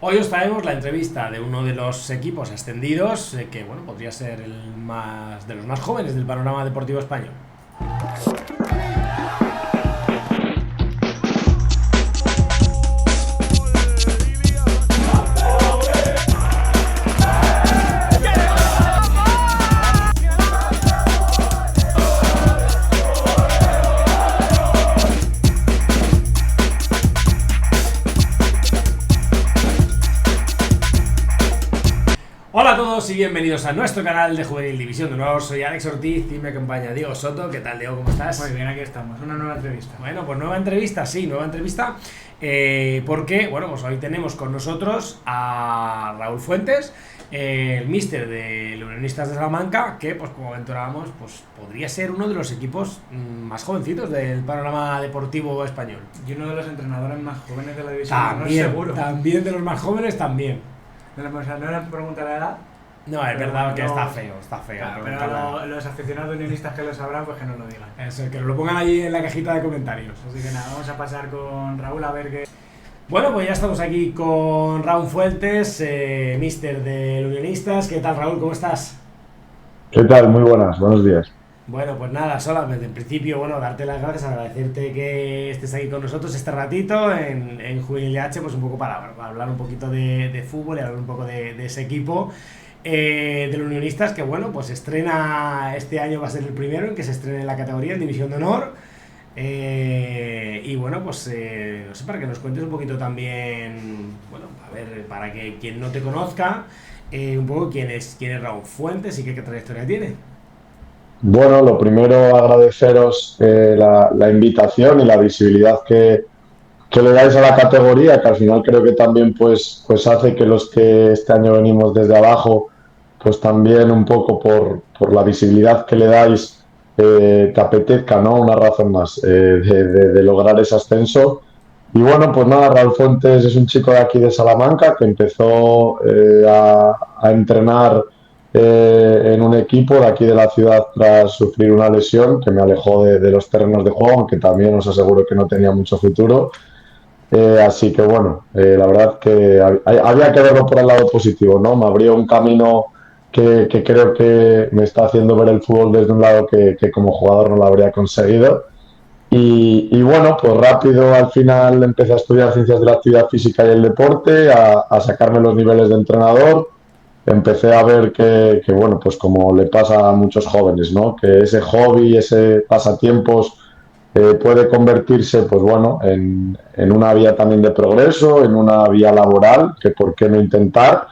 Hoy os traemos la entrevista de uno de los equipos ascendidos, que bueno, podría ser de los más jóvenes del panorama deportivo español. Hola a todos y bienvenidos a nuestro canal de Juvenil División de nuevo. Soy Alex Ortiz y me acompaña Diego Soto. ¿Qué tal, Diego? ¿Cómo estás? Muy bien, aquí estamos, una nueva entrevista. Bueno, pues nueva entrevista, porque, bueno, pues hoy tenemos con nosotros a Raúl Fuentes, el míster de los Unionistas de Salamanca, que, pues como aventurábamos, pues podría ser uno de los equipos más jovencitos del panorama deportivo español. Y uno de los entrenadores más jóvenes de la división. También, no seguro. También de los más jóvenes, también. O sea, no era pregunta la edad. No, es verdad que está feo. Claro, pero los aficionados unionistas que lo sabrán, pues que no lo digan. Eso, que nos lo pongan ahí en la cajita de comentarios. Así que nada, vamos a pasar con Raúl a ver qué... Bueno, pues ya estamos aquí con Raúl Fuentes, míster de los Unionistas. ¿Qué tal, Raúl? ¿Cómo estás? ¿Qué tal? Muy buenas, buenos días. Bueno, pues nada, solamente en principio, bueno, darte las gracias, agradecerte que estés aquí con nosotros este ratito en Juvenil H, pues un poco para hablar un poquito de fútbol y hablar un poco de ese equipo de los Unionistas, que bueno, pues estrena este año, va a ser el primero en que se estrene en la categoría, en División de Honor. Y bueno, pues no sé, para que nos cuentes un poquito también, bueno, a ver, para que quien no te conozca, un poco quién es Raúl Fuentes y qué trayectoria tiene. Bueno, lo primero agradeceros la invitación y la visibilidad que le dais a la categoría, que al final creo que también pues hace que los que este año venimos desde abajo, pues también un poco por la visibilidad que le dais, te apetezca, ¿no? Una razón más de lograr ese ascenso. Y bueno, pues nada, Raúl Fuentes es un chico de aquí de Salamanca que empezó a entrenar en un equipo de aquí de la ciudad tras sufrir una lesión que me alejó de los terrenos de juego, aunque también os aseguro que no tenía mucho futuro. Así que bueno, la verdad que había que verlo por el lado positivo, ¿no? Me abrió un camino que creo que me está haciendo ver el fútbol desde un lado que como jugador no lo habría conseguido. Y bueno, pues rápido al final empecé a estudiar ciencias de la actividad física y el deporte, a sacarme los niveles de entrenador. Empecé a ver que bueno, pues como le pasa a muchos jóvenes, ¿no? Que ese hobby, ese pasatiempos puede convertirse, pues bueno, en una vía también de progreso, en una vía laboral, que por qué no intentar.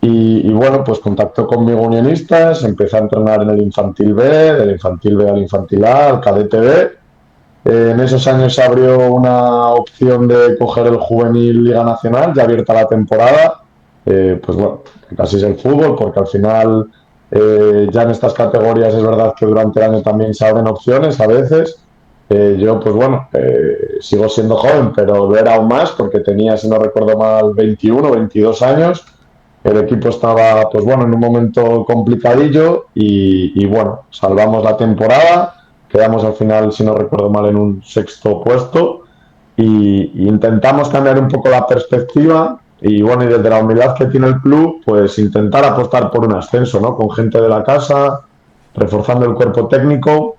Y bueno, pues contactó conmigo Unionistas, empecé a entrenar en el Infantil B, del Infantil B al Infantil A, al Cadete B. En esos años se abrió una opción de coger el Juvenil Liga Nacional, ya abierta la temporada. Pues bueno, casi es el fútbol, porque al final ya en estas categorías es verdad que durante el año también se abren opciones a veces. Yo pues bueno, sigo siendo joven, pero lo era aún más porque tenía, si no recuerdo mal, 21, 22 años. El equipo estaba pues bueno en un momento complicadillo y bueno, salvamos la temporada, quedamos al final, si no recuerdo mal, en un sexto puesto y intentamos cambiar un poco la perspectiva. Y bueno, y desde la humildad que tiene el club, pues intentar apostar por un ascenso, ¿no? Con gente de la casa, reforzando el cuerpo técnico.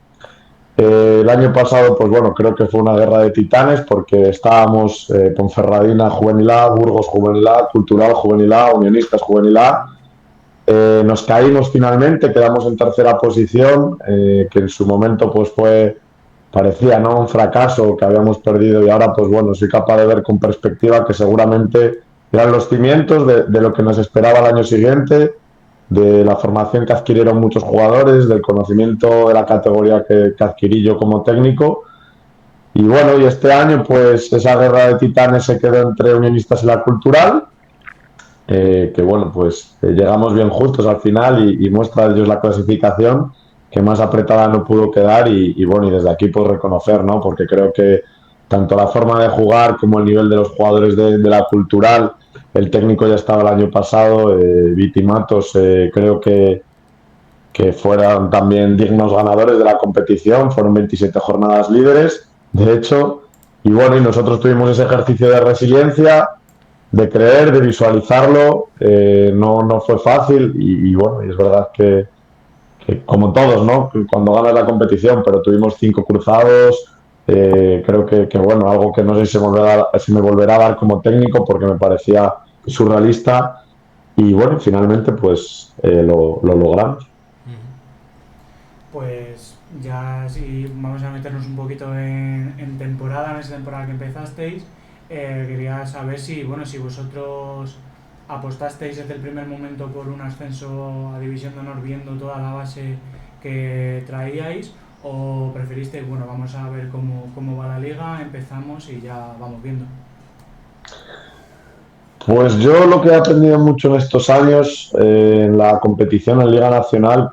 El año pasado, pues bueno, creo que fue una guerra de titanes porque estábamos Ponferradina Juvenil A, Burgos Juvenil A, Cultural Juvenil A, Unionistas Juvenil A. Nos caímos finalmente, quedamos en tercera posición, que en su momento pues parecía, ¿no? Un fracaso que habíamos perdido y ahora pues bueno, soy capaz de ver con perspectiva que seguramente eran los cimientos de lo que nos esperaba el año siguiente, de la formación que adquirieron muchos jugadores, del conocimiento de la categoría que adquirí yo como técnico. Y bueno, y este año pues esa guerra de titanes se quedó entre Unionistas y la Cultural, que bueno, pues llegamos bien justos al final y muestra de ellos la clasificación, que más apretada no pudo quedar y bueno, y desde aquí pues reconocer, ¿no? Porque creo que tanto la forma de jugar como el nivel de los jugadores de la Cultural, el técnico ya estaba el año pasado, Viti Matos, creo que fueron también dignos ganadores de la competición, fueron 27 jornadas líderes, de hecho, y bueno, y nosotros tuvimos ese ejercicio de resiliencia, de creer, de visualizarlo. No fue fácil y bueno, y es verdad que como todos, ¿no? Cuando ganas la competición, pero tuvimos 5 cruzados. Creo que, bueno, algo que no sé si me volverá a dar como técnico porque me parecía surrealista. Y bueno, finalmente pues lo logramos. Pues ya sí, vamos a meternos un poquito en temporada, en esa temporada que empezasteis. Quería saber si, bueno, si vosotros apostasteis desde el primer momento por un ascenso a División de Honor viendo toda la base que traíais, o preferisteis, bueno, vamos a ver cómo va la liga, empezamos y ya vamos viendo. Pues yo lo que he aprendido mucho en estos años en la competición en Liga Nacional,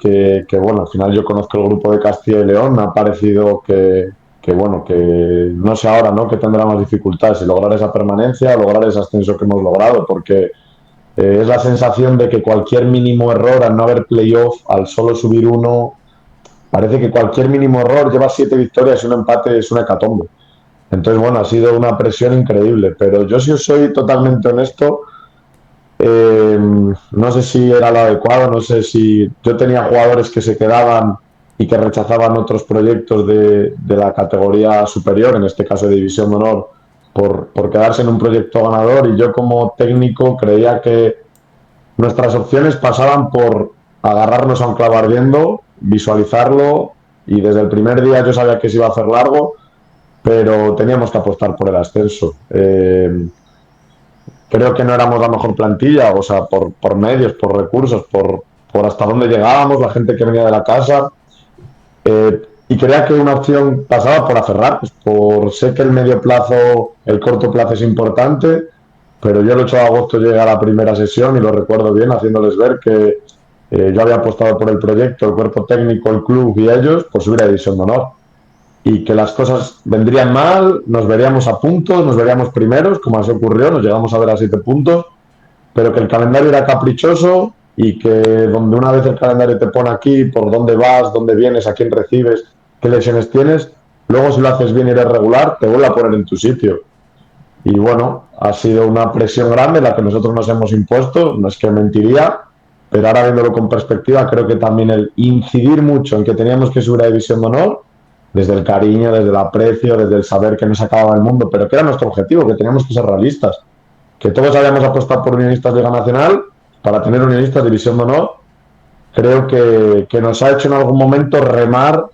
bueno, al final yo conozco el grupo de Castilla y León, me ha parecido bueno, que no sé ahora, ¿no? Que tendrá más dificultades, si lograr esa permanencia, lograr ese ascenso que hemos logrado, porque es la sensación de que cualquier mínimo error al no haber playoff, al solo subir uno, parece que cualquier mínimo error lleva 7 victorias y un empate es una hecatombe. Entonces, bueno, ha sido una presión increíble, pero yo si os soy totalmente honesto, no sé si era lo adecuado, no sé si yo tenía jugadores que se quedaban y que rechazaban otros proyectos de la categoría superior, en este caso de División de Honor, por quedarse en un proyecto ganador, y yo como técnico creía que nuestras opciones pasaban por agarrarnos a un clavo ardiendo, visualizarlo, y desde el primer día yo sabía que se iba a hacer largo, pero teníamos que apostar por el ascenso. Creo que no éramos la mejor plantilla, o sea, por medios, por recursos, por hasta dónde llegábamos, la gente que venía de la casa. Y creía que una opción pasaba por aferrar, pues sé que el medio plazo, el corto plazo es importante, pero yo el 8 de agosto llegué a la primera sesión y lo recuerdo bien, haciéndoles ver que yo había apostado por el proyecto, el cuerpo técnico, el club y ellos por subir a División de Honor. Y que las cosas vendrían mal, nos veríamos a puntos, nos veríamos primeros, como así ocurrió, nos llegamos a ver a 7 puntos, pero que el calendario era caprichoso y que donde una vez el calendario te pone aquí, por dónde vas, dónde vienes, a quién recibes, qué lesiones tienes, luego si lo haces bien y eres regular, te vuelve a poner en tu sitio. Y bueno, ha sido una presión grande la que nosotros nos hemos impuesto, no es que mentiría, pero ahora viéndolo con perspectiva, creo que también el incidir mucho en que teníamos que subir a División de Honor, desde el cariño, desde el aprecio, desde el saber que no se acababa el mundo, pero que era nuestro objetivo, que teníamos que ser realistas, que todos habíamos apostado por Unionistas Liga Nacional para tener Unionistas División de Honor. Creo que nos ha hecho en algún momento remar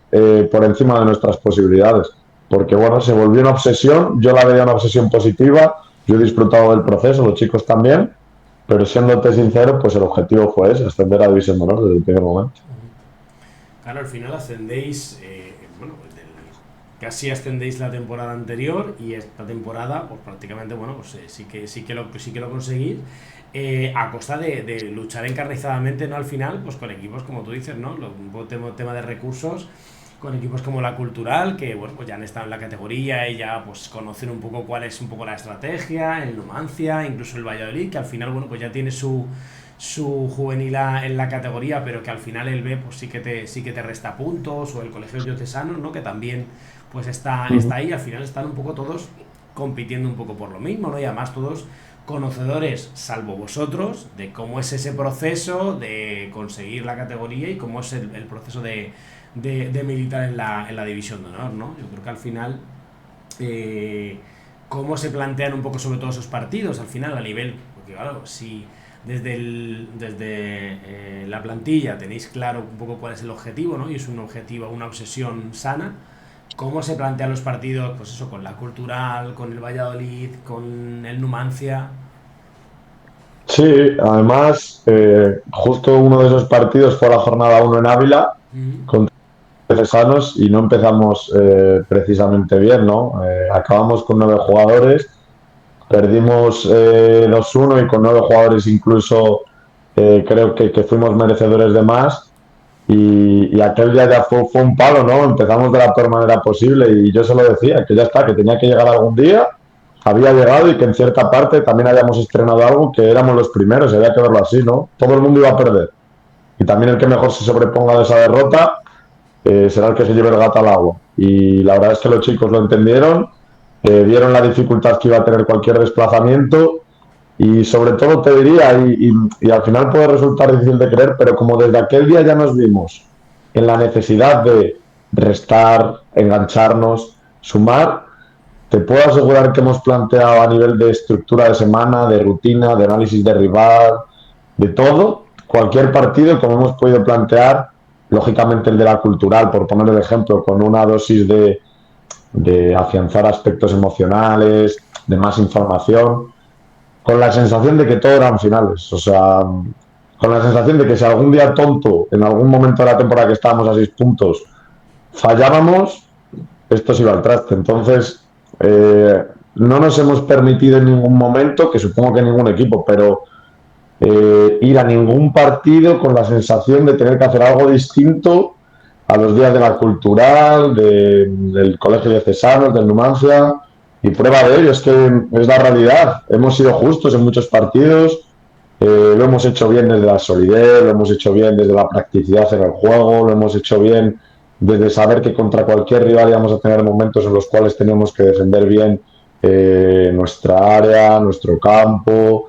por encima de nuestras posibilidades, porque bueno, se volvió una obsesión, yo la veía una obsesión positiva, yo he disfrutado del proceso, los chicos también, pero siéndote sincero, pues el objetivo fue ese, ascender a División de Honor desde el primer momento. Claro, al final ascendéis, bueno, casi ascendéis la temporada anterior y esta temporada, pues prácticamente, bueno, pues sí que lo conseguís, a costa de luchar encarnizadamente, ¿no? Al final, pues con equipos como tú dices, ¿no? Un tema de recursos, con equipos como la Cultural, que bueno, pues ya han estado en la categoría y ya pues conocen un poco cuál es un poco la estrategia, el Numancia, incluso el Valladolid, que al final, bueno, pues ya tiene su juvenil en la categoría, pero que al final el B pues sí que te resta puntos, o el Colegio Diocesano, ¿no? Que también pues está ahí, al final están un poco todos compitiendo un poco por lo mismo, ¿no? Y además todos conocedores, salvo vosotros, de cómo es ese proceso de conseguir la categoría y cómo es el proceso de militar en la División de Honor, ¿no? Yo creo que al final cómo se plantean un poco sobre todo esos partidos al final a nivel, porque claro, si desde la plantilla tenéis claro un poco cuál es el objetivo, ¿no? Y es un objetivo, una obsesión sana. ¿Cómo se plantean los partidos, pues eso, con la Cultural, con el Valladolid, con el Numancia? Sí, además, justo uno de esos partidos fue la jornada 1 en Ávila, contra Cesanos, y no empezamos precisamente bien, ¿no? Acabamos con 9 jugadores, perdimos 2-1 y con 9 jugadores incluso creo que fuimos merecedores de más. Y aquel día ya fue un palo, ¿no? Empezamos de la peor manera posible y yo se lo decía, que ya está, que tenía que llegar algún día, había llegado y que en cierta parte también habíamos estrenado algo que éramos los primeros, había que verlo así, ¿no? Todo el mundo iba a perder. Y también el que mejor se sobreponga de esa derrota será el que se lleve el gato al agua. Y la verdad es que los chicos lo entendieron, vieron la dificultad que iba a tener cualquier desplazamiento Y sobre todo te diría, y al final puede resultar difícil de creer, pero como desde aquel día ya nos vimos en la necesidad de restar, engancharnos, sumar, te puedo asegurar que hemos planteado a nivel de estructura de semana, de rutina, de análisis de rival, de todo, cualquier partido, como hemos podido plantear, lógicamente el de la cultural, por poner el ejemplo, con una dosis de afianzar aspectos emocionales, de más información, con la sensación de que todo eran finales. O sea, con la sensación de que si algún día tonto, en algún momento de la temporada que estábamos a 6 puntos, fallábamos, esto se iba al traste. Entonces, no nos hemos permitido en ningún momento, que supongo que ningún equipo, pero ir a ningún partido con la sensación de tener que hacer algo distinto a los días de la cultural, del colegio de Cesanos, del Numancia, y prueba de ello es que es la realidad. Hemos sido justos en muchos partidos, lo hemos hecho bien desde la solidez, lo hemos hecho bien desde la practicidad en el juego, lo hemos hecho bien desde saber que contra cualquier rival íbamos a tener momentos en los cuales teníamos que defender bien nuestra área, nuestro campo,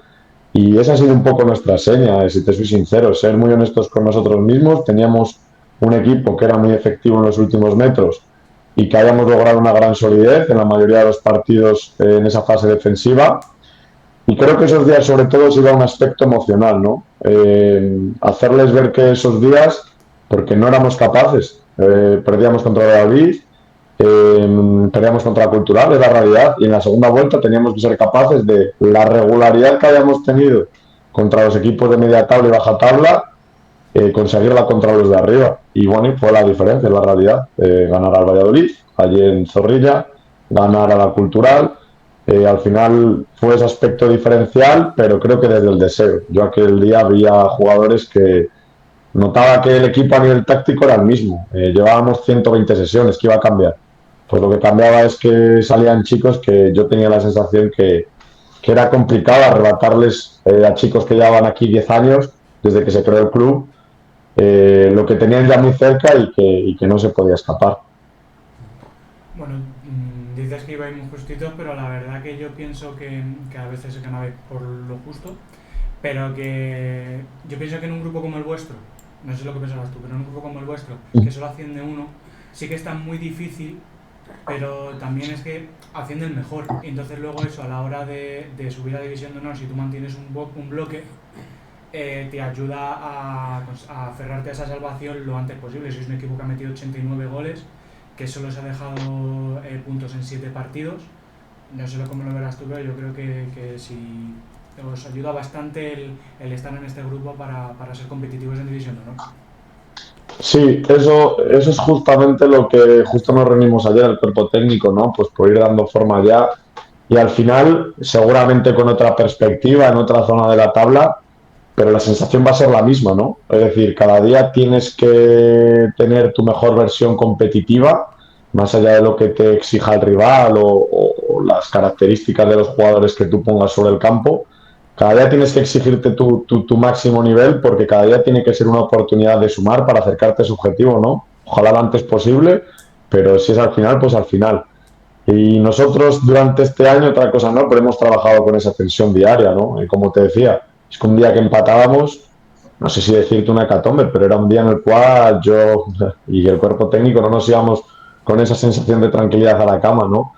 y esa ha sido un poco nuestra seña, si te soy sincero, ser muy honestos con nosotros mismos. Teníamos un equipo que era muy efectivo en los últimos metros y que hayamos logrado una gran solidez en la mayoría de los partidos en esa fase defensiva. Y creo que esos días sobre todo se iba a un aspecto emocional, ¿no? Hacerles ver que esos días, porque no éramos capaces, perdíamos contra David, perdíamos contra la Cultural, es la realidad, y en la segunda vuelta teníamos que ser capaces de la regularidad que habíamos tenido contra los equipos de media tabla y baja tabla, conseguirla contra los de arriba. Y bueno, fue la diferencia, la realidad. Ganar al Valladolid, allí en Zorrilla, ganar a la Cultural. Al final fue ese aspecto diferencial, pero creo que desde el deseo. Yo aquel día había jugadores que notaba que el equipo a nivel táctico era el mismo. Llevábamos 120 sesiones, ¿qué iba a cambiar? Pues lo que cambiaba es que salían chicos que yo tenía la sensación que era complicado arrebatarles a chicos que llevaban aquí 10 años, desde que se creó el club, lo que tenían ya muy cerca y que no se podía escapar. Bueno, dices que ibais muy justitos, pero la verdad que yo pienso que a veces se ganaba por lo justo, pero que yo pienso que en un grupo como el vuestro, no sé lo que pensabas tú, pero en un grupo como el vuestro, que solo asciende uno, sí que está muy difícil, pero también es que asciende el mejor. Y entonces luego eso, a la hora de subir a División de Honor, si tú mantienes un bloque, te ayuda a aferrarte a esa salvación lo antes posible. Si es un equipo que ha metido 89 goles, que solo se ha dejado puntos en 7 partidos, no sé cómo lo verás tú, pero yo creo que si os ayuda bastante el estar en este grupo para ser competitivos en División de Honor. Sí, eso es justamente lo que justo nos reunimos ayer, el cuerpo técnico, ¿no? Pues por ir dando forma ya. Y al final, seguramente con otra perspectiva, en otra zona de la tabla, pero la sensación va a ser la misma, ¿no? Es decir, cada día tienes que tener tu mejor versión competitiva, más allá de lo que te exija el rival o las características de los jugadores que tú pongas sobre el campo. Cada día tienes que exigirte tu máximo nivel, porque cada día tiene que ser una oportunidad de sumar para acercarte a ese objetivo, ¿no? Ojalá lo antes posible, pero si es al final, pues al final. Y nosotros durante este año, otra cosa no, pero hemos trabajado con esa tensión diaria, ¿no? Y como te decía, es que un día que empatábamos, no sé si decirte una hecatombe, pero era un día en el cual yo y el cuerpo técnico no nos íbamos con esa sensación de tranquilidad a la cama, ¿no?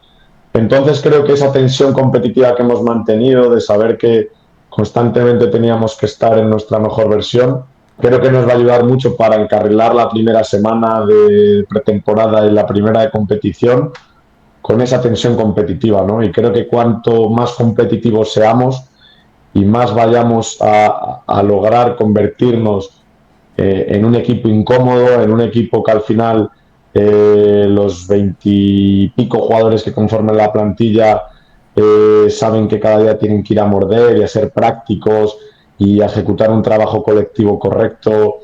Entonces creo que esa tensión competitiva que hemos mantenido, de saber que constantemente teníamos que estar en nuestra mejor versión, creo que nos va a ayudar mucho para encarrilar la primera semana de pretemporada y la primera de competición con esa tensión competitiva, ¿no? Y creo que cuanto más competitivos seamos y más vayamos a lograr convertirnos en un equipo incómodo, en un equipo que al final los 20 y pico jugadores que conforman la plantilla saben que cada día tienen que ir a morder y a ser prácticos y a ejecutar un trabajo colectivo correcto.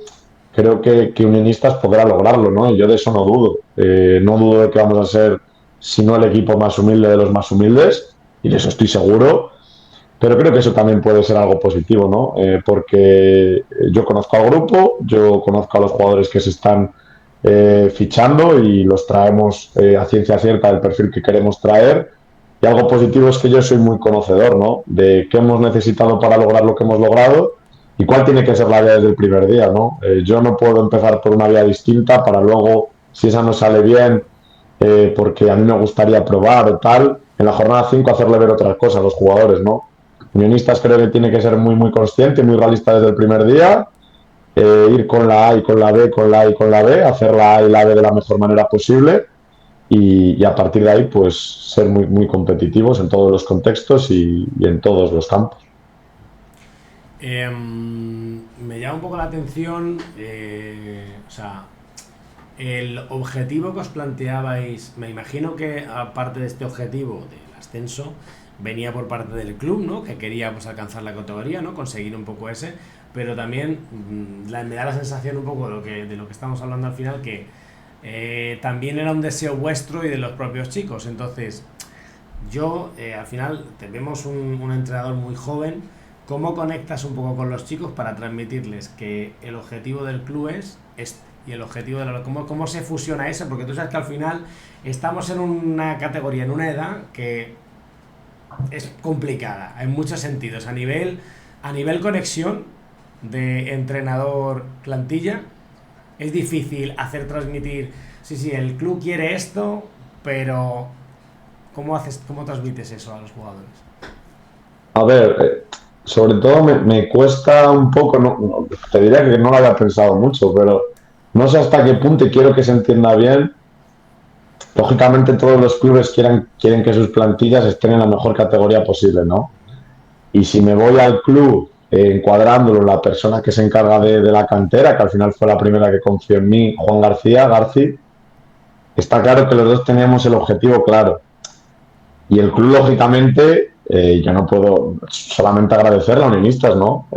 Creo que Unionistas podrá lograrlo, ¿no? Y yo de eso no dudo. No dudo de que vamos a ser, si no el equipo más humilde de los más humildes, y de eso estoy seguro. Pero creo que eso también puede ser algo positivo, ¿no? Porque yo conozco al grupo, yo conozco a los jugadores que se están fichando y los traemos a ciencia cierta del perfil que queremos traer. Y algo positivo es que yo soy muy conocedor, ¿no? De qué hemos necesitado para lograr lo que hemos logrado y cuál tiene que ser la vía desde el primer día, ¿no? Yo no puedo empezar por una vía distinta para luego, si esa no sale bien, porque a mí me gustaría probar o tal, en la jornada 5 hacerle ver otras cosas a los jugadores, ¿no? Unionistas creo que tiene que ser muy, muy consciente, muy realista desde el primer día, ir con la A y con la B, con la A y con la B, hacer la A y la B de la mejor manera posible y a partir de ahí pues ser muy, muy competitivos en todos los contextos y en todos los campos. Me llama un poco la atención, o sea, el objetivo que os planteabais. Me imagino que aparte de este objetivo del ascenso, venía por parte del club, ¿no? Que quería pues alcanzar la categoría, ¿no? Conseguir un poco ese, pero también me da la sensación un poco de lo que estamos hablando al final, que también era un deseo vuestro y de los propios chicos. Entonces, yo al final vemos un entrenador muy joven. ¿Cómo conectas un poco con los chicos para transmitirles que el objetivo del club es este? Y el objetivo de ¿cómo se fusiona eso? Porque tú sabes que al final estamos en una categoría, en una edad que es complicada en muchos sentidos. A nivel conexión de entrenador-plantilla, es difícil hacer transmitir, sí, el club quiere esto, pero ¿cómo transmites eso a los jugadores? A ver, sobre todo me cuesta un poco, te diría que no lo había pensado mucho, pero no sé hasta qué punto, y quiero que se entienda bien. Lógicamente todos los clubes quieren que sus plantillas estén en la mejor categoría posible, ¿no? Y si me voy al club encuadrándolo, la persona que se encarga de la cantera, que al final fue la primera que confió en mí, Juan García, está claro que los dos teníamos el objetivo claro. Y el club, lógicamente, yo no puedo solamente agradecerle a Unionistas, ¿no?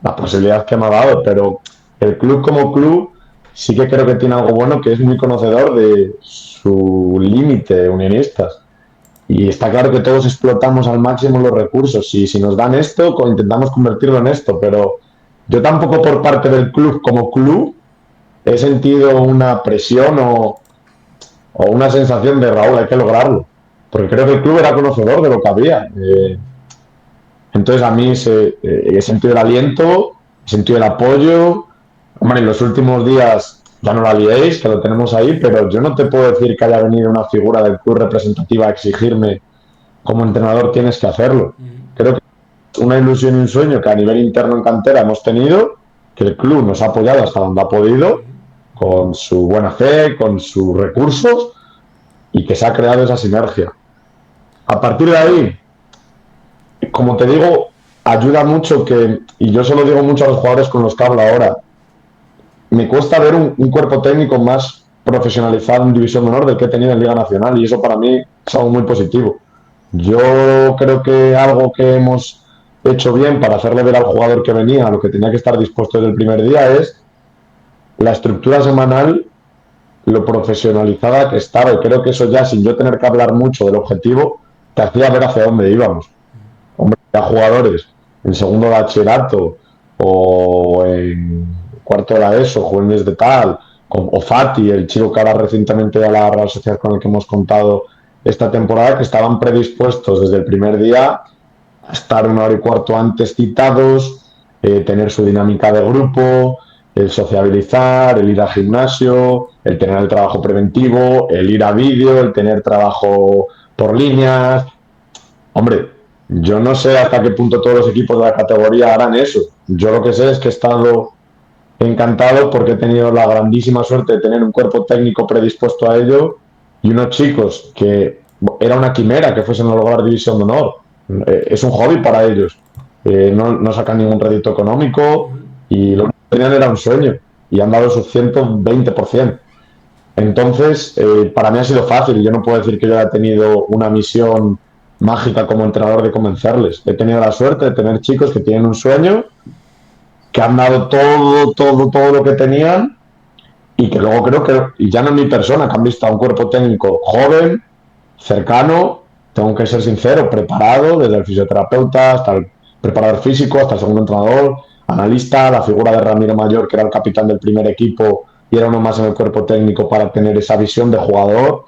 La posibilidad que me ha dado, pero el club como club sí que creo que tiene algo bueno, que es muy conocedor de su límite, Unionistas. Y está claro que todos explotamos al máximo los recursos. Y si nos dan esto, intentamos convertirlo en esto. Pero yo tampoco por parte del club como club he sentido una presión o una sensación de Raúl, hay que lograrlo. Porque creo que el club era conocedor de lo que había. Entonces a mí he sentido el aliento, he sentido el apoyo. Hombre, en los últimos días ya no la liéis, que lo tenemos ahí, pero yo no te puedo decir que haya venido una figura del club representativa a exigirme como entrenador tienes que hacerlo. Creo que es una ilusión y un sueño que a nivel interno en cantera hemos tenido, que el club nos ha apoyado hasta donde ha podido, con su buena fe, con sus recursos, y que se ha creado esa sinergia. A partir de ahí, como te digo, ayuda mucho y yo se lo digo mucho a los jugadores con los que hablo ahora, me cuesta ver un cuerpo técnico más profesionalizado en División de Honor del que he tenido en Liga Nacional, y eso para mí es algo muy positivo. Yo creo que algo que hemos hecho bien para hacerle ver al jugador que venía a lo que tenía que estar dispuesto desde el primer día es la estructura semanal, lo profesionalizada que estaba, y creo que eso ya, sin yo tener que hablar mucho del objetivo, te hacía ver hacia dónde íbamos. Hombre, ya jugadores en segundo de bachillerato o en cuarto de la ESO, jóvenes de tal, o Fati, el chico que ahora recientemente a la Real Sociedad con el que hemos contado esta temporada, que estaban predispuestos desde el primer día a estar 1 hora y cuarto antes citados, tener su dinámica de grupo, el sociabilizar, el ir al gimnasio, el tener el trabajo preventivo, el ir a vídeo, el tener trabajo por líneas. Hombre, yo no sé hasta qué punto todos los equipos de la categoría harán eso. Yo lo que sé es que he estado encantado porque he tenido la grandísima suerte de tener un cuerpo técnico predispuesto a ello y unos chicos que era una quimera que fuesen a lograr División de Honor. Es un hobby para ellos. No sacan ningún rédito económico y lo que tenían era un sueño y han dado su 120%. Entonces, para mí ha sido fácil. Yo no puedo decir que yo haya tenido una misión mágica como entrenador de convencerles. He tenido la suerte de tener chicos que tienen un sueño, que han dado todo lo que tenían y que luego creo que, y ya no es mi persona, que han visto a un cuerpo técnico joven, cercano, tengo que ser sincero, preparado, desde el fisioterapeuta hasta el preparador físico, hasta el segundo entrenador, analista, la figura de Ramiro Mayor, que era el capitán del primer equipo y era uno más en el cuerpo técnico para tener esa visión de jugador.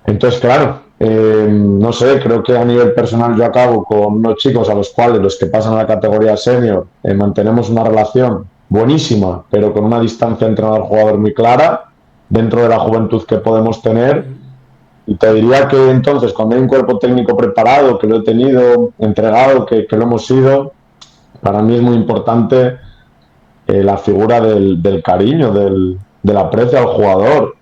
Entonces, claro, no sé, creo que a nivel personal yo acabo con unos chicos a los cuales los que pasan a la categoría senior mantenemos una relación buenísima, pero con una distancia entrenador-jugador muy clara dentro de la juventud que podemos tener. Y te diría que entonces, cuando hay un cuerpo técnico preparado, que lo he tenido, entregado, que lo hemos sido, para mí es muy importante la figura del cariño, del aprecio al jugador.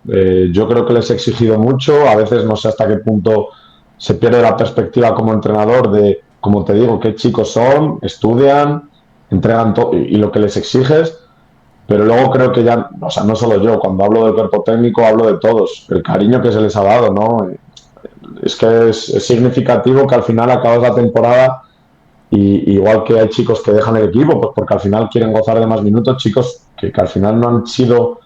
Yo creo que les he exigido mucho, a veces no sé hasta qué punto se pierde la perspectiva como entrenador de, como te digo, qué chicos son, estudian, entregan todo y lo que les exiges, pero luego creo que ya, o sea, no solo yo, cuando hablo del cuerpo técnico hablo de todos, el cariño que se les ha dado, ¿no? Es que es significativo que al final acabas la temporada y igual que hay chicos que dejan el equipo, pues porque al final quieren gozar de más minutos, chicos que al final no han sido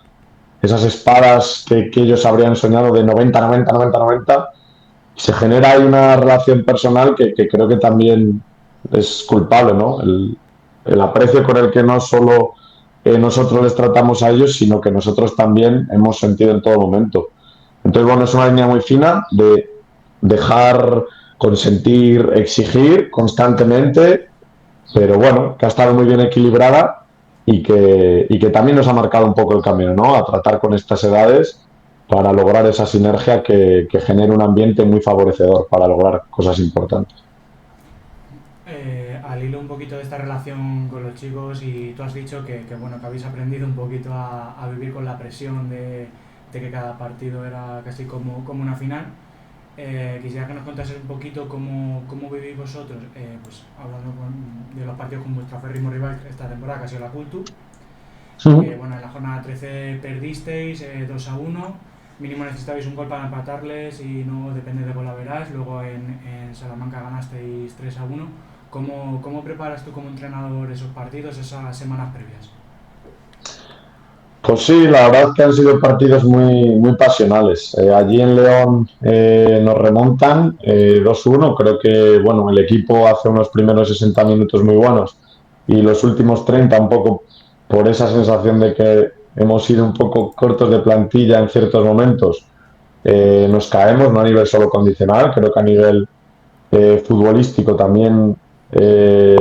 esas espadas que ellos habrían soñado de 90, 90, 90, 90. Se genera ahí una relación personal que creo que también es culpable, ¿no? El aprecio con el que no solo nosotros les tratamos a ellos, sino que nosotros también hemos sentido en todo momento. Entonces, bueno, es una línea muy fina de dejar, consentir, exigir constantemente, pero bueno, que ha estado muy bien equilibrada y que también nos ha marcado un poco el camino, ¿no? A tratar con estas edades para lograr esa sinergia que genere un ambiente muy favorecedor para lograr cosas importantes. Al hilo un poquito de esta relación con los chicos, y tú has dicho bueno, que habéis aprendido un poquito a vivir con la presión de que cada partido era casi como una final. Quisiera que nos contases un poquito cómo vivís vosotros, pues hablando de los partidos con vuestro acérrimo rival esta temporada, que ha sido la Cultu. Bueno, en la jornada 13 perdisteis 2-1, mínimo necesitabais un gol para empatarles y no depende de golaveras. Luego en Salamanca ganasteis 3-1. ¿Cómo preparas tú como entrenador esos partidos, esas semanas previas? Pues sí, la verdad que han sido partidos muy, muy pasionales. Allí en León nos remontan 2-1. Creo que bueno, el equipo hace unos primeros 60 minutos muy buenos y los últimos 30 un poco por esa sensación de que hemos sido un poco cortos de plantilla en ciertos momentos. Nos caemos, no a nivel solo condicional, creo que a nivel futbolístico también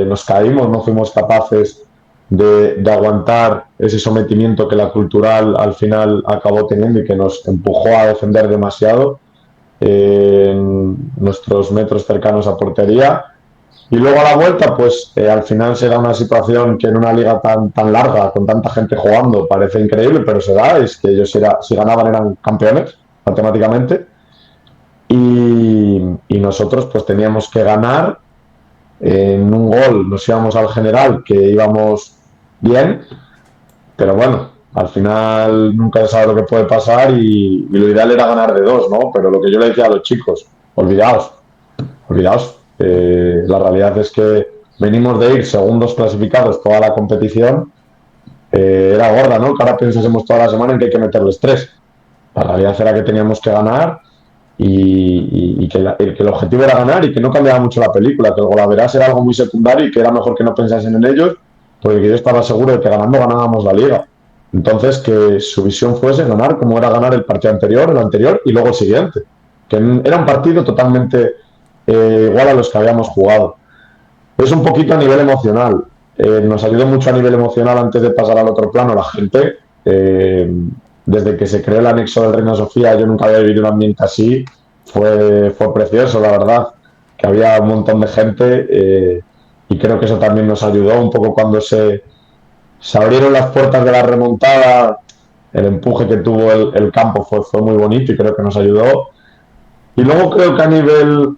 nos caímos, no fuimos capaces de aguantar ese sometimiento que la Cultural al final acabó teniendo y que nos empujó a defender demasiado en nuestros metros cercanos a portería. Y luego a la vuelta, pues al final se da una situación que en una liga tan larga, con tanta gente jugando, parece increíble, pero se da, es que ellos si ganaban eran campeones, matemáticamente. Y nosotros pues teníamos que ganar. En un gol nos íbamos al general, que íbamos bien, pero bueno, al final nunca se sabe lo que puede pasar y lo ideal era ganar de 2, ¿no? Pero lo que yo le decía a los chicos, olvidaos. La realidad es que venimos de ir segundos clasificados toda la competición, era gorda, ¿no? Que ahora pensásemos toda la semana en que hay que meterles 3. La realidad era que teníamos que ganar y que el objetivo era ganar y que no cambiaba mucho la película, que el golaveras era algo muy secundario y que era mejor que no pensasen en ellos, porque yo estaba seguro de que ganando ganábamos la liga. Entonces, que su visión fuese ganar, como era ganar el partido anterior, el anterior y luego el siguiente. Que era un partido totalmente igual a los que habíamos jugado. Es un poquito a nivel emocional. Nos ayudó mucho a nivel emocional antes de pasar al otro plano la gente. Desde que se creó el anexo del Reina Sofía, yo nunca había vivido un ambiente así. Fue precioso, la verdad. Que había un montón de gente y creo que eso también nos ayudó un poco cuando se abrieron las puertas de la remontada. El empuje que tuvo el campo fue muy bonito y creo que nos ayudó. Y luego creo que a nivel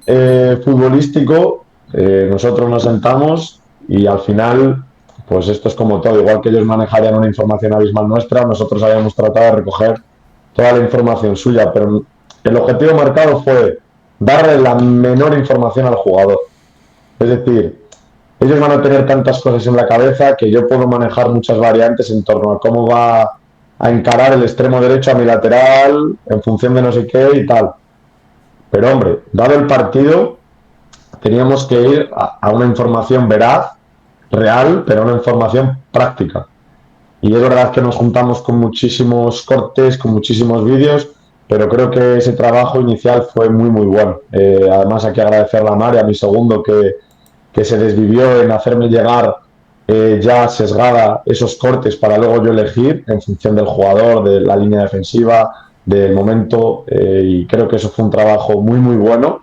futbolístico nosotros nos sentamos y al final, pues esto es como todo, igual que ellos manejarían una información abismal nuestra, nosotros habíamos tratado de recoger toda la información suya, pero el objetivo marcado fue darle la menor información al jugador. Es decir, ellos van a tener tantas cosas en la cabeza que yo puedo manejar muchas variantes en torno a cómo va a encarar el extremo derecho a mi lateral en función de no sé qué y tal. Pero hombre, dado el partido, teníamos que ir a una información veraz, real, pero una información práctica. Y es verdad que nos juntamos con muchísimos cortes, con muchísimos vídeos, pero creo que ese trabajo inicial fue muy, muy bueno. Además, hay que agradecerle a Mari, a mi segundo, que se desvivió en hacerme llegar ya sesgada esos cortes para luego yo elegir en función del jugador, de la línea defensiva, del momento, y creo que eso fue un trabajo muy, muy bueno.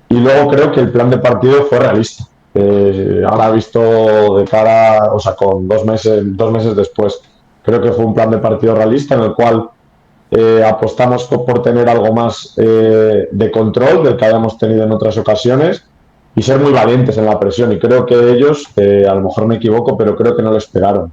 Y luego creo que el plan de partido fue realista. Ahora visto de cara, o sea, con 2 meses después, creo que fue un plan de partido realista en el cual apostamos por tener algo más de control del que habíamos tenido en otras ocasiones y ser muy valientes en la presión. Y creo que ellos, a lo mejor me equivoco, pero creo que no les pegaron.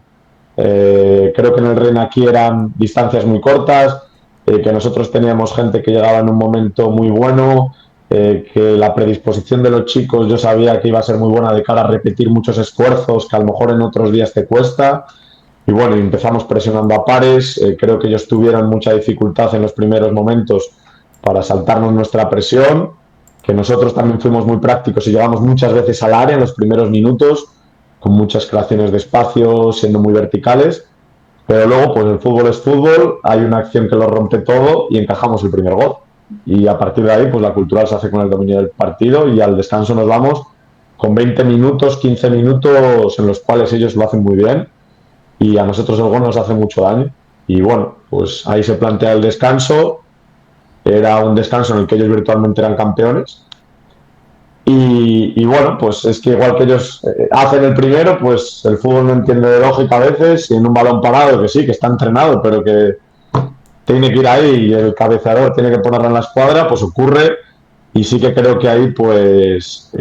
Creo que en el Reina aquí eran distancias muy cortas, que nosotros teníamos gente que llegaba en un momento muy bueno, que la predisposición de los chicos yo sabía que iba a ser muy buena de cara a repetir muchos esfuerzos que a lo mejor en otros días te cuesta. Y bueno, empezamos presionando a pares, creo que ellos tuvieron mucha dificultad en los primeros momentos para saltarnos nuestra presión, que nosotros también fuimos muy prácticos y llegamos muchas veces al área en los primeros minutos, con muchas creaciones de espacio, siendo muy verticales, pero luego pues el fútbol es fútbol, hay una acción que lo rompe todo y encajamos el primer gol. Y a partir de ahí pues la cultural se hace con el dominio del partido y al descanso nos vamos con 20 minutos, 15 minutos en los cuales ellos lo hacen muy bien y a nosotros el gol nos hace mucho daño. Y bueno, pues ahí se plantea el descanso, era un descanso en el que ellos virtualmente eran campeones. Y bueno, pues es que igual que ellos hacen el primero, pues el fútbol no entiende de lógica a veces, y en un balón parado, que sí, que está entrenado, pero que tiene que ir ahí y el cabeceador tiene que ponerla en la escuadra, pues ocurre. Y sí que creo que ahí, pues,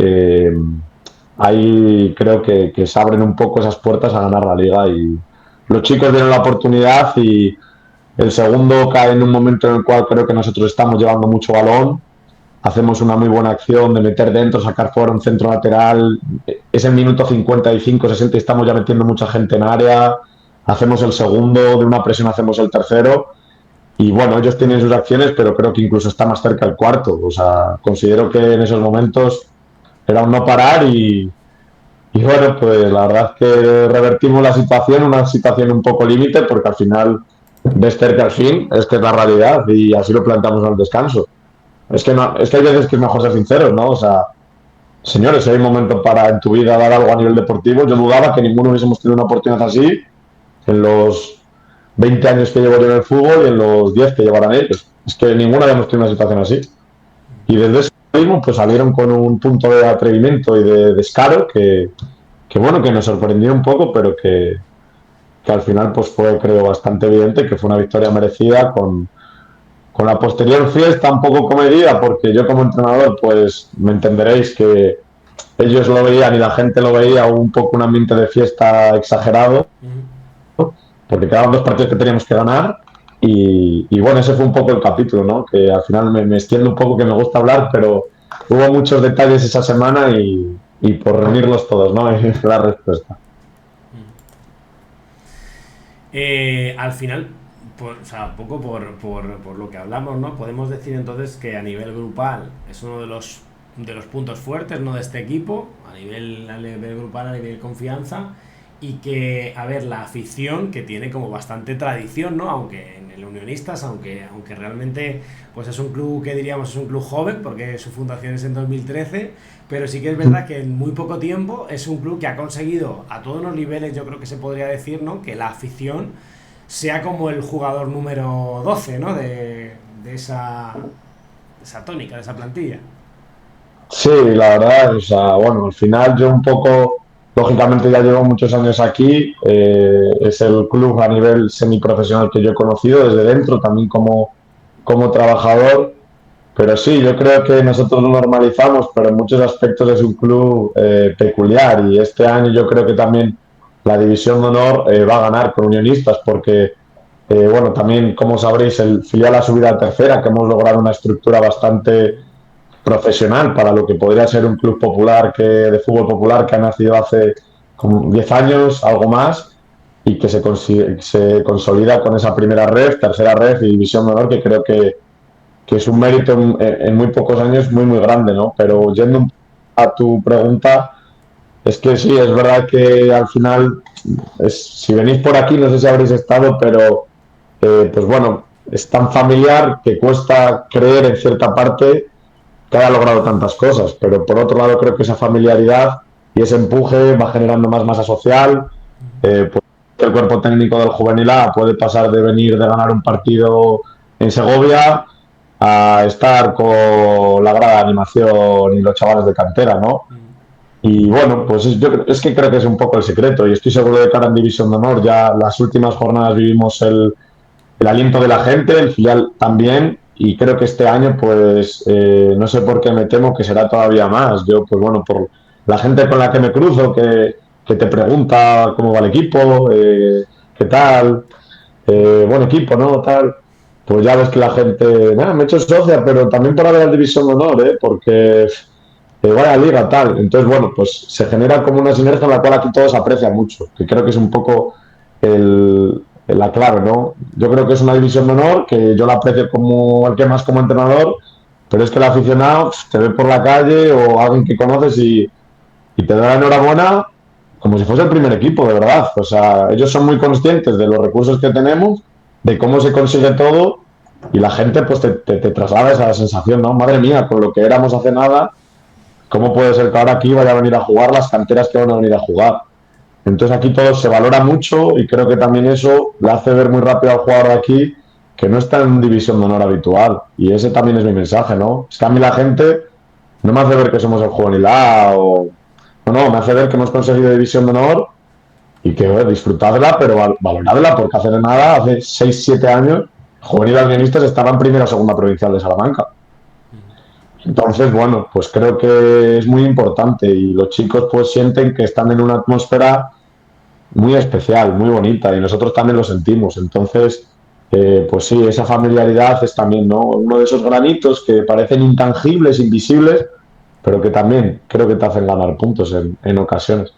ahí creo que se abren un poco esas puertas a ganar la liga. Y los chicos tienen la oportunidad y el segundo cae en un momento en el cual creo que nosotros estamos llevando mucho balón. Hacemos una muy buena acción de meter dentro, sacar fuera un centro lateral. Es el minuto 55, 60 y estamos ya metiendo mucha gente en área. Hacemos el segundo, de una presión hacemos el tercero. Y bueno, ellos tienen sus acciones, pero creo que incluso está más cerca el cuarto. O sea, considero que en esos momentos era un no parar y bueno, pues la verdad es que revertimos la situación, una situación un poco límite, porque al final ves cerca al fin, es que es la realidad y así lo plantamos al descanso. Es que, no, es que hay veces que es mejor ser sincero, ¿no? O sea, señores, si hay un momento para en tu vida dar algo a nivel deportivo, yo dudaba que ninguno hubiésemos tenido una oportunidad así en los 20 años que llevo yo en el fútbol y en los 10 que llevarán ellos. Es que ninguno habíamos tenido una situación así. Y desde ese mismo, pues salieron con un punto de atrevimiento y de descaro que bueno, que nos sorprendió un poco, pero que al final pues fue, creo, bastante evidente que fue una victoria merecida con la posterior fiesta un poco comedida, porque yo como entrenador, pues me entenderéis que ellos lo veían y la gente lo veía un poco un ambiente de fiesta exagerado, porque quedaban 2 partidos que teníamos que ganar y bueno, ese fue un poco el capítulo, ¿no? Que al final me extiendo un poco, que me gusta hablar, pero hubo muchos detalles esa semana y por reunirlos todos, ¿no? Es la respuesta. Al final, o sea, un poco por lo que hablamos, ¿no? Podemos decir entonces que a nivel grupal es uno de los puntos fuertes, ¿no? De este equipo, a nivel grupal, a nivel confianza, y que, a ver, la afición que tiene como bastante tradición, ¿no? Aunque en el Unionistas, aunque realmente pues es un club que diríamos es un club joven, porque su fundación es en 2013, pero sí que es verdad que en muy poco tiempo es un club que ha conseguido a todos los niveles, yo creo que se podría decir, ¿no? Que la afición sea como el jugador número 12, ¿no? De esa tónica, de esa plantilla. Sí, la verdad, o sea, bueno, al final yo un poco, lógicamente ya llevo muchos años aquí, es el club a nivel semiprofesional que yo he conocido desde dentro, también como trabajador, pero sí, yo creo que nosotros lo normalizamos, pero en muchos aspectos es un club peculiar y este año yo creo que también la División de Honor va a ganar con Unionistas porque, bueno, también como sabréis, el filial ha subido a tercera, que hemos logrado una estructura bastante profesional para lo que podría ser un club popular de fútbol popular que ha nacido hace como 10 años, algo más, y que se consolida con esa primera red, tercera red y división de honor, que creo que es un mérito en muy pocos años muy, muy grande, ¿no? Pero yendo a tu pregunta, es que sí, es verdad que al final, si venís por aquí, no sé si habréis estado, pero pues bueno, es tan familiar que cuesta creer en cierta parte que haya logrado tantas cosas, pero por otro lado creo que esa familiaridad y ese empuje va generando más masa social. Pues el cuerpo técnico del Juvenil A puede pasar de venir de ganar un partido en Segovia a estar con la grada de animación y los chavales de cantera, ¿no? Y bueno, pues es que creo que es un poco el secreto y estoy seguro de que ahora en División de Honor ya las últimas jornadas vivimos el aliento de la gente, el filial también, y creo que este año pues no sé por qué me temo que será todavía más. Yo pues bueno, por la gente con la que me cruzo, que te pregunta cómo va el equipo, qué tal, buen equipo, ¿no? Tal. Pues ya ves que la gente, nada, me he hecho socia, pero también para ver la División de Honor, porque vaya liga, tal. Entonces, bueno, pues se genera como una sinergia en la cual aquí todos aprecian mucho, que creo que es un poco la clave, ¿no? Yo creo que es una División de Honor que yo la aprecio como el que más como entrenador, pero es que el aficionado te ve por la calle o alguien que conoces y te da la enhorabuena como si fuese el primer equipo, de verdad. O sea, ellos son muy conscientes de los recursos que tenemos, de cómo se consigue todo y la gente pues te traslada esa sensación, ¿no? Madre mía, con lo que éramos hace nada, ¿cómo puede ser que ahora aquí vaya a venir a jugar las canteras que van a venir a jugar? Entonces aquí todo se valora mucho y creo que también eso le hace ver muy rápido al jugador de aquí que no está en división de honor habitual. Y ese también es mi mensaje, ¿no? Es que a mí la gente no me hace ver que somos el juvenil A o... No, me hace ver que hemos conseguido división de honor y que disfrutadla, pero valoradla, porque hace nada, hace 6 7 años, Juvenil Albianistas estaba en primera o segunda provincial de Salamanca. Entonces, bueno, pues creo que es muy importante y los chicos pues sienten que están en una atmósfera muy especial, muy bonita y nosotros también lo sentimos. Entonces, pues sí, esa familiaridad es también, ¿no? Uno de esos granitos que parecen intangibles, invisibles, pero que también creo que te hacen ganar puntos en ocasiones.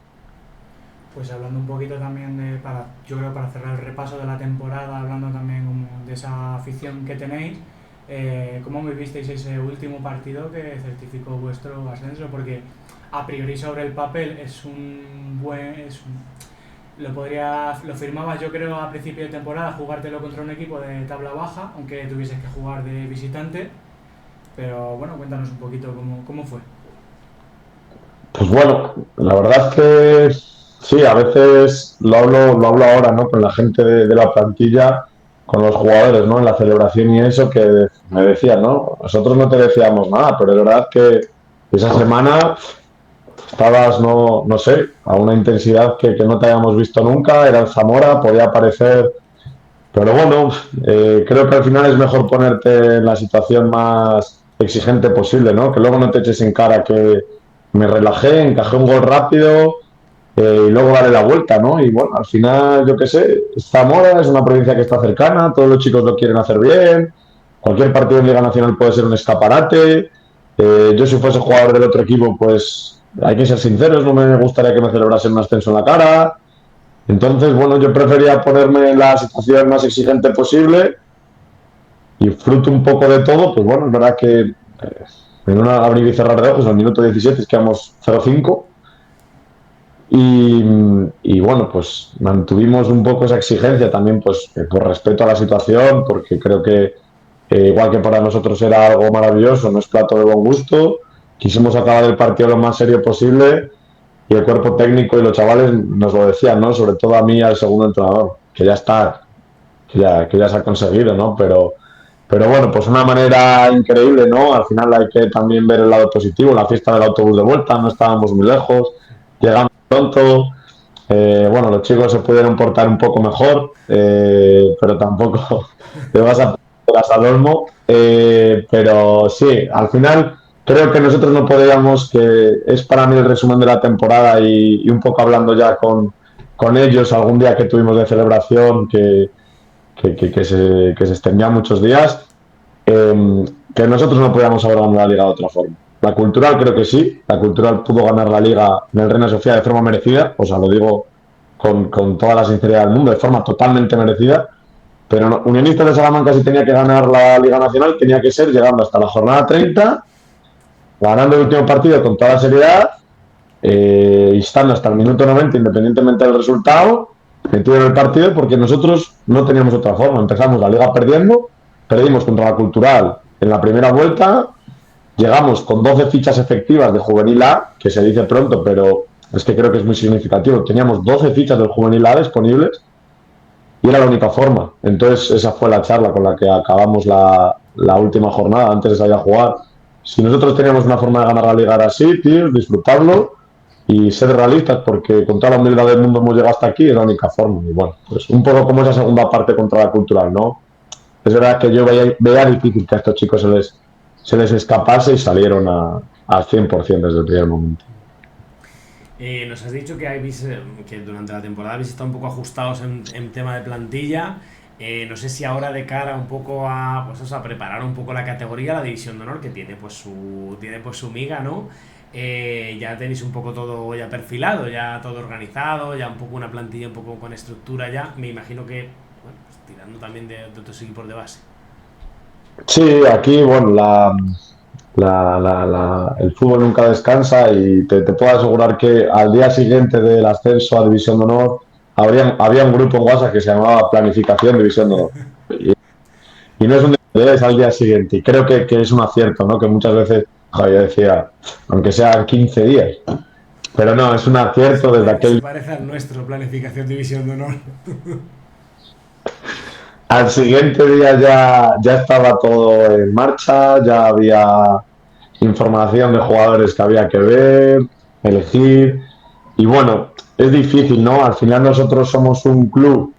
Pues hablando un poquito también yo creo para cerrar el repaso de la temporada, hablando también como de esa afición que tenéis, ¿cómo vivisteis ese último partido que certificó vuestro ascenso? Porque a priori sobre el papel lo firmabas yo creo a principio de temporada, jugártelo contra un equipo de tabla baja, aunque tuvieses que jugar de visitante, pero bueno, cuéntanos un poquito cómo fue. Pues bueno, la verdad es que sí, a veces lo hablo ahora, ¿no? Con la gente de la plantilla, con los jugadores, ¿no? En la celebración y eso, que me decían, ¿no? Nosotros no te decíamos nada, pero es verdad que esa semana estabas, no sé, a una intensidad que no te habíamos visto nunca, era el Zamora, podía parecer, pero bueno, creo que al final es mejor ponerte en la situación más exigente posible, ¿no? Que luego no te eches en cara que me relajé, encajé un gol rápido y luego daré la vuelta, ¿no? Y bueno, al final, yo qué sé, Zamora es una provincia que está cercana, todos los chicos lo quieren hacer bien, cualquier partido en Liga Nacional puede ser un escaparate. Yo si fuese jugador del otro equipo, pues hay que ser sinceros, no me gustaría que me celebrasen un ascenso en la cara. Entonces, bueno, yo prefería ponerme en la situación más exigente posible y fruto un poco de todo, pues bueno, es verdad que en una abrir y cerrar de ojos al minuto 17 es que vamos 0-5 y bueno, pues mantuvimos un poco esa exigencia también pues por respeto a la situación, porque creo que igual que para nosotros era algo maravilloso, no es plato de buen gusto, quisimos acabar el partido lo más serio posible y el cuerpo técnico y los chavales nos lo decían, ¿no? Sobre todo a mí y al segundo entrenador, que ya está, que ya se ha conseguido, ¿no? Pero bueno, pues una manera increíble, ¿no? Al final hay que también ver el lado positivo, la fiesta del autobús de vuelta, no estábamos muy lejos, llegamos pronto, bueno, los chicos se pudieron portar un poco mejor, pero tampoco te vas a al olmo, pero sí, al final creo que nosotros no podíamos, que es para mí el resumen de la temporada y un poco hablando ya con ellos algún día que tuvimos de celebración que se extendía muchos días, que nosotros no podíamos haber ganado la liga de otra forma. La cultural creo que sí, la cultural pudo ganar la liga en el Reina Sofía de forma merecida, o sea, lo digo con toda la sinceridad del mundo, de forma totalmente merecida, pero no, Unionistas de Salamanca si tenía que ganar la Liga Nacional tenía que ser llegando hasta la jornada 30, ganando el último partido con toda la seriedad, y estando hasta el minuto 90 independientemente del resultado, metido en el partido porque nosotros no teníamos otra forma. Empezamos la liga perdiendo, perdimos contra la Cultural en la primera vuelta, llegamos con 12 fichas efectivas de Juvenil A, que se dice pronto, pero es que creo que es muy significativo. Teníamos 12 fichas del Juvenil A disponibles y era la única forma. Entonces esa fue la charla con la que acabamos la última jornada antes de salir a jugar. Si nosotros teníamos una forma de ganar la liga era así, tío, disfrutarlo y ser realistas, porque con toda la humildad del mundo hemos llegado hasta aquí, es la única forma. Y bueno, pues un poco como esa segunda parte contra la Cultural, ¿no? Es verdad que yo veía difícil que a estos chicos se les escapase y salieron al 100% desde el primer momento. Nos has dicho que que durante la temporada habéis estado un poco ajustados en tema de plantilla. No sé si ahora de cara un poco a, pues eso, a preparar un poco la categoría, la división de honor, que tiene pues su miga, ¿no? Ya tenéis un poco todo ya perfilado, ya todo organizado, ya un poco una plantilla un poco con estructura ya. Me imagino que, bueno, pues tirando también de otros equipos de base. Sí, aquí, bueno, el fútbol nunca descansa y te puedo asegurar que al día siguiente del ascenso a División de Honor había un grupo en WhatsApp que se llamaba Planificación División de Honor. Y no es un día, es al día siguiente. Y creo que es un acierto, ¿no? Que muchas veces, joder, yo decía, aunque sean 15 días. Pero no, es un acierto desde Se aquel. parece al nuestro, Planificación División de Honor. Al siguiente día ya estaba todo en marcha, ya había información de jugadores que había que ver, elegir. Y bueno, es difícil, ¿no? Al final nosotros somos un club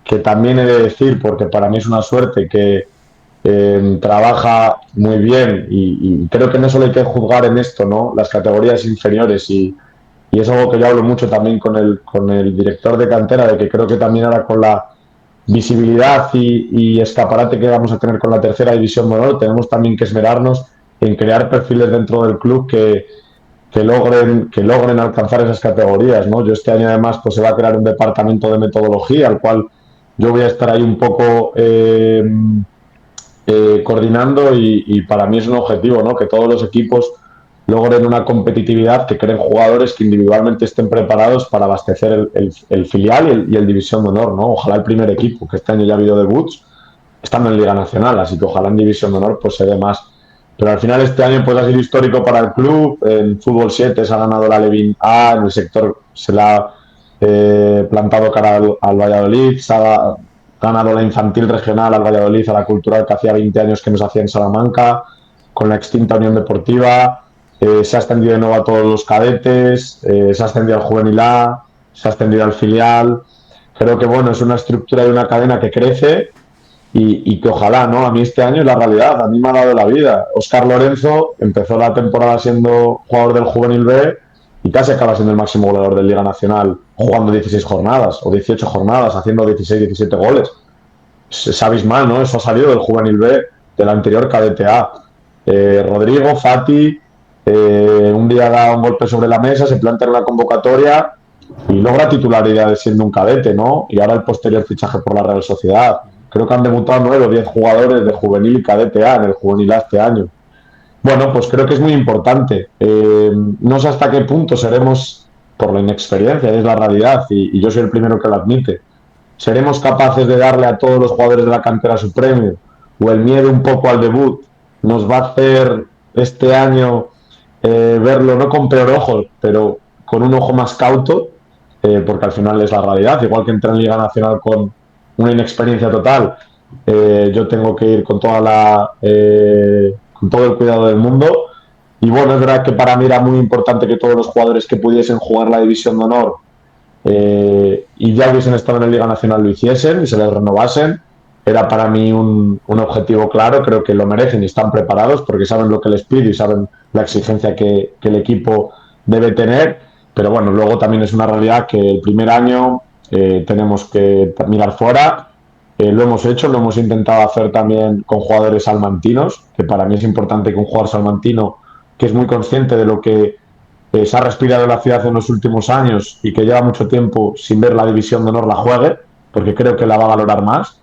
que también he de decir, porque para mí es una suerte, que trabaja muy bien y creo que no solo hay que juzgar en esto, ¿no? Las categorías inferiores y es algo que yo hablo mucho también con el director de cantera, de que creo que también ahora con la visibilidad y escaparate que vamos a tener con la tercera división de honor, tenemos también que esmerarnos en crear perfiles dentro del club que logren alcanzar esas categorías, ¿no? Yo este año además pues se va a crear un departamento de metodología al cual yo voy a estar ahí un poco coordinando y para mí es un objetivo, ¿no? Que todos los equipos logren una competitividad, que creen jugadores que individualmente estén preparados para abastecer el filial y el División de Honor, ¿no? Ojalá el primer equipo, que este año ya ha habido debuts, estando en Liga Nacional, así que ojalá en División de Honor pues se dé más. Pero al final este año pues ha sido histórico para el club. En Fútbol 7 se ha ganado la Levin A, en el sector se la ha plantado cara al Valladolid, se ha ganado la infantil regional al Valladolid, a la cultural que hacía 20 años que nos hacía en Salamanca, con la extinta Unión Deportiva. Se ha extendido de nuevo a todos los cadetes, se ha extendido al juvenil A, se ha extendido al filial. Creo que bueno, es una estructura de una cadena que crece y que ojalá, ¿no? A mí este año es la realidad, a mí me ha dado la vida. Óscar Lorenzo empezó la temporada siendo jugador del juvenil B y casi acaba siendo el máximo goleador de Liga Nacional, jugando 16 jornadas o 18 jornadas, haciendo 16, 17 goles. Es abismal, ¿no? Eso ha salido del juvenil B, del anterior cadete A. Rodrigo, Fati, un día da un golpe sobre la mesa, se plantea una convocatoria y logra titularidad siendo un cadete, ¿no? Y ahora el posterior fichaje por la Real Sociedad. Creo que han debutado 9 o 10 jugadores de juvenil y cadete A en el juvenil A este año. Bueno, pues creo que es muy importante. No sé hasta qué punto seremos, por la inexperiencia, es la realidad, y yo soy el primero que lo admite, seremos capaces de darle a todos los jugadores de la cantera su premio, o el miedo un poco al debut nos va a hacer este año verlo no con peor ojo, pero con un ojo más cauto, porque al final es la realidad. Igual que entré en Liga Nacional con una inexperiencia total, yo tengo que ir con con todo el cuidado del mundo. Y bueno, es verdad que para mí era muy importante que todos los jugadores que pudiesen jugar la División de Honor y ya hubiesen estado en la Liga Nacional lo hiciesen y se les renovasen. Era para mí un objetivo claro, creo que lo merecen y están preparados porque saben lo que les pido y saben la exigencia que el equipo debe tener, pero bueno, luego también es una realidad que el primer año tenemos que mirar fuera, lo hemos hecho, lo hemos intentado hacer también con jugadores salmantinos, que para mí es importante que un jugador salmantino que es muy consciente de lo que se ha respirado en la ciudad en los últimos años y que lleva mucho tiempo sin ver la División de Honor la juegue, porque creo que la va a valorar más,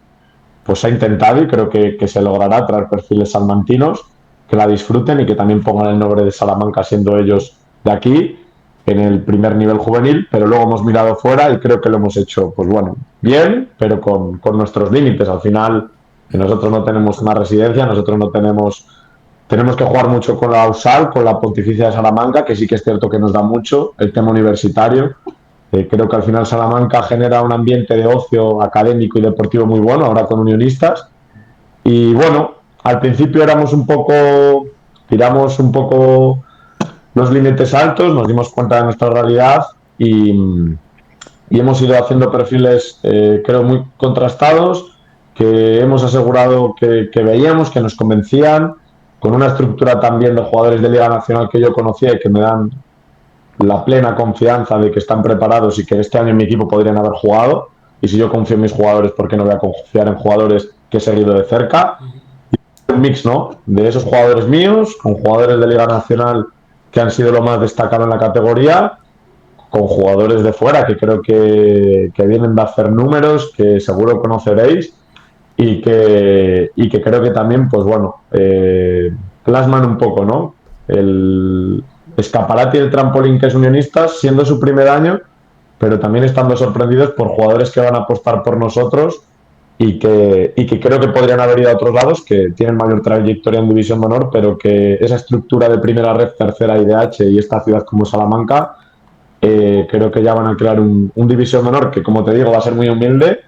pues se ha intentado y creo que se logrará traer perfiles salmantinos que la disfruten y que también pongan el nombre de Salamanca siendo ellos de aquí en el primer nivel juvenil, pero luego hemos mirado fuera y creo que lo hemos hecho, pues bueno, bien, pero con nuestros límites. Al final Y nosotros no tenemos una residencia, nosotros no tenemos que jugar mucho con la USAL, con la Pontificia de Salamanca, que sí que es cierto que nos da mucho el tema universitario. Creo que al final Salamanca genera un ambiente de ocio académico y deportivo muy bueno, ahora con Unionistas. Y bueno, al principio tiramos un poco los límites altos, nos dimos cuenta de nuestra realidad y hemos ido haciendo perfiles, creo, muy contrastados, que hemos asegurado que veíamos, que nos convencían, con una estructura también de jugadores de Liga Nacional que yo conocía y que me dan la plena confianza de que están preparados y que este año en mi equipo podrían haber jugado. Y si yo confío en mis jugadores, ¿por qué no voy a confiar en jugadores que he seguido de cerca? Y un mix, ¿no? De esos jugadores míos, con jugadores de Liga Nacional que han sido lo más destacado en la categoría, con jugadores de fuera que creo que vienen de hacer números, que seguro conoceréis y que creo que también, pues bueno, plasman un poco, ¿no? El escaparate y el trampolín que es Unionistas, siendo su primer año, pero también estando sorprendidos por jugadores que van a apostar por nosotros y que creo que podrían haber ido a otros lados, que tienen mayor trayectoria en División de Honor, pero que esa estructura de primera red, tercera IDH y esta ciudad como Salamanca, creo que ya van a crear un División de Honor que, como te digo, va a ser muy humilde,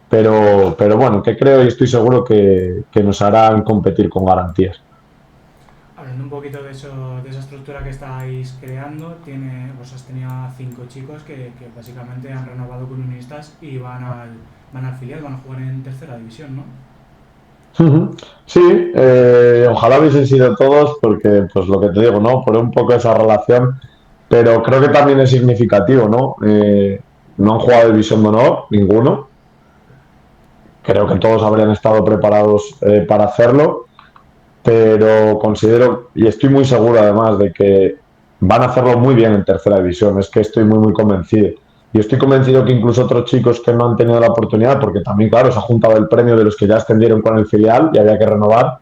pero bueno, que creo y estoy seguro que nos harán competir con garantías. Hablando un poquito de esa estructura que estáis creando, vos has tenido 5 chicos que básicamente han renovado con Unionistas y van al filial, van a jugar en tercera división, ¿no? Sí, ojalá hubiesen sido todos porque, pues lo que te digo, ¿no? Por un poco esa relación, pero creo que también es significativo, ¿no? No han jugado División de Honor, ninguno. Creo que todos habrían estado preparados para hacerlo, pero considero, y estoy muy seguro además, de que van a hacerlo muy bien en tercera división. Es que estoy muy convencido. Y estoy convencido que incluso otros chicos que no han tenido la oportunidad, porque también, claro, se ha juntado el premio de los que ya ascendieron con el filial y había que renovar,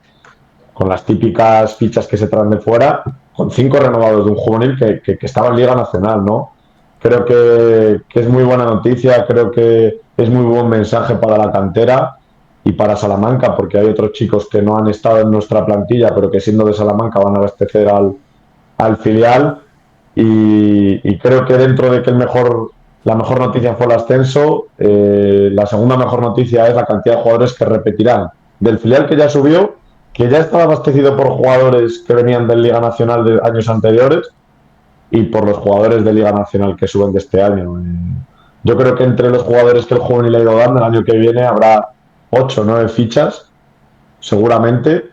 con las típicas fichas que se traen de fuera, con 5 renovados de un juvenil que estaba en Liga Nacional, ¿no? Creo que es muy buena noticia, creo que es muy buen mensaje para la cantera y para Salamanca, porque hay otros chicos que no han estado en nuestra plantilla, pero que siendo de Salamanca van a abastecer al filial. Y creo que dentro de que la mejor noticia fue el ascenso, la segunda mejor noticia es la cantidad de jugadores que repetirán del filial que ya subió, que ya estaba abastecido por jugadores que venían de Liga Nacional de años anteriores y por los jugadores de Liga Nacional que suben de este año. Yo creo que entre los jugadores que el juvenil ha ido dando, el año que viene habrá 8 o 9 fichas, seguramente,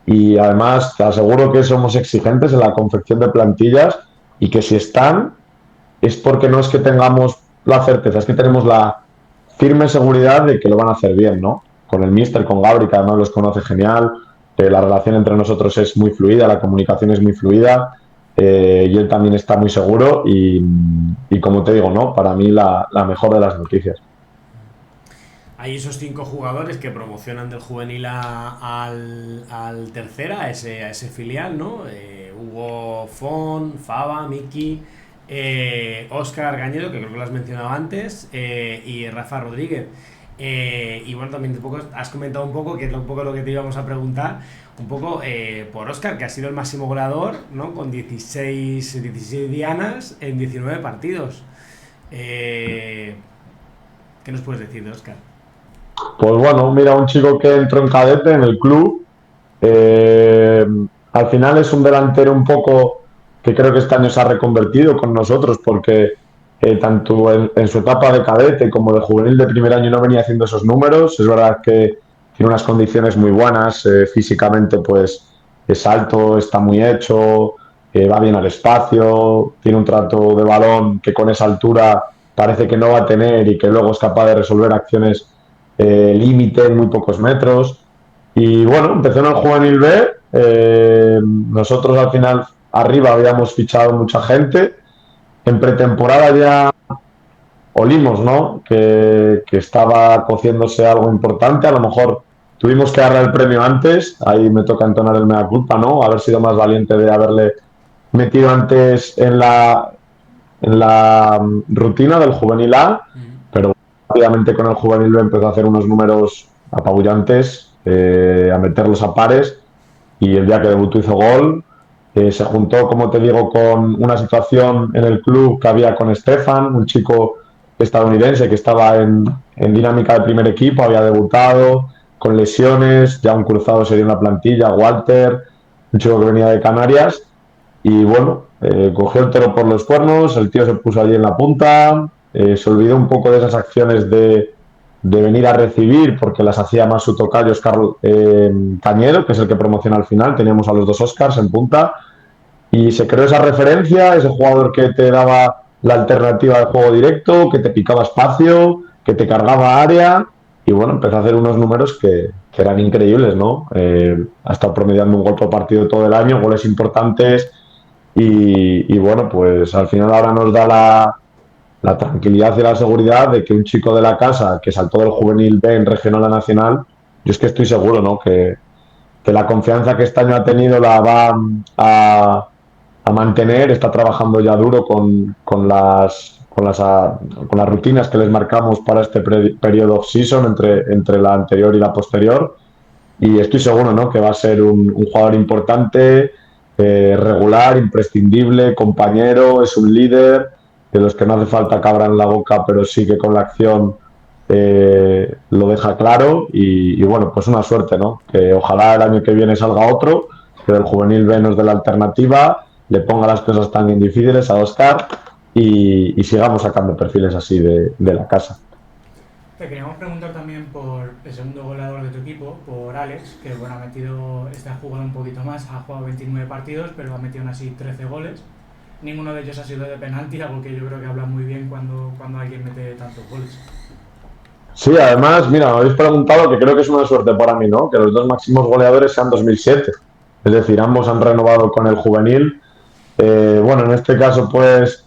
y además te aseguro que somos exigentes en la confección de plantillas y que si están es porque no es que tengamos la certeza, es que tenemos la firme seguridad de que lo van a hacer bien, ¿no? Con el míster, con Gabri, que además los conoce genial, la relación entre nosotros es muy fluida, la comunicación es muy fluida, y él también está muy seguro y como te digo, ¿no? Para mí la mejor de las noticias. Hay esos 5 jugadores que promocionan del juvenil al tercera, a ese filial, ¿no? Hugo Fon, Faba, Miki, Óscar Gañedo, que creo que lo has mencionado antes, y Rafa Rodríguez. Y bueno, también un poco has comentado un poco, que es un poco lo que te íbamos a preguntar, un poco por Óscar, que ha sido el máximo goleador, ¿no? Con 16 dianas en 19 partidos. ¿Qué nos puedes decir de Óscar? Pues bueno, mira, un chico que entró en cadete en el club. Al final es un delantero un poco que creo que este año se ha reconvertido con nosotros porque tanto en su etapa de cadete como de juvenil de primer año no venía haciendo esos números. Es verdad que tiene unas condiciones muy buenas, físicamente pues es alto, está muy hecho, va bien al espacio, tiene un trato de balón que con esa altura parece que no va a tener y que luego es capaz de resolver acciones límite en muy pocos metros. Y bueno, empezó en el Juvenil B. Nosotros al final arriba habíamos fichado mucha gente. En pretemporada ya olimos, ¿no? Que estaba cociéndose algo importante. A lo mejor tuvimos que darle el premio antes. Ahí me toca entonar el mea culpa, ¿no? Haber sido más valiente de haberle metido antes en la rutina del Juvenil A. Pero rápidamente con el Juvenil B empezó a hacer unos números apabullantes. a meterlos a pares, y el día que debutó hizo gol. Se juntó, como te digo, con una situación en el club que había con Stefan, un chico estadounidense que estaba en dinámica de primer equipo, había debutado con lesiones, ya un cruzado sería en la plantilla, Walter, un chico que venía de Canarias, y bueno, cogió el toro por los cuernos, el tío se puso allí en la punta, se olvidó un poco de esas acciones de venir a recibir, porque las hacía más su tocayo Carlos Cañedo, que es el que promociona al final. Teníamos a los dos Oscars en punta, y se creó esa referencia, ese jugador que te daba la alternativa de juego directo, que te picaba espacio, que te cargaba área, y bueno, empezó a hacer unos números que eran increíbles, ¿no? Ha estado promediando un gol por partido todo el año, goles importantes, y bueno, pues al final ahora nos da la tranquilidad y la seguridad de que un chico de la casa que saltó del juvenil B en regional a nacional, yo es que estoy seguro, ¿no? Que la confianza que este año ha tenido la va a mantener, está trabajando ya duro con las rutinas que les marcamos para este periodo off-season entre la anterior y la posterior, y estoy seguro, ¿no? Que va a ser un jugador importante, regular, imprescindible, compañero, es un líder de los que no hace falta que abran la boca, pero sí que con la acción lo deja claro, y bueno, pues una suerte, ¿no? Que ojalá el año que viene salga otro, que del juvenil B nos dé la alternativa, le ponga las cosas tan difíciles a Oscar, y sigamos sacando perfiles así de la casa. Te queríamos preguntar también por el segundo goleador de tu equipo, por Alex, que bueno, ha jugado un poquito más, ha jugado 29 partidos, pero ha metido aún así 13 goles. Ninguno de ellos ha sido de penalti, algo que yo creo que habla muy bien cuando alguien mete tantos goles. Sí, además, mira, me habéis preguntado, que creo que es una suerte para mí, ¿no? Que los dos máximos goleadores sean 2007. Es decir, ambos han renovado con el juvenil. Bueno, en este caso, pues,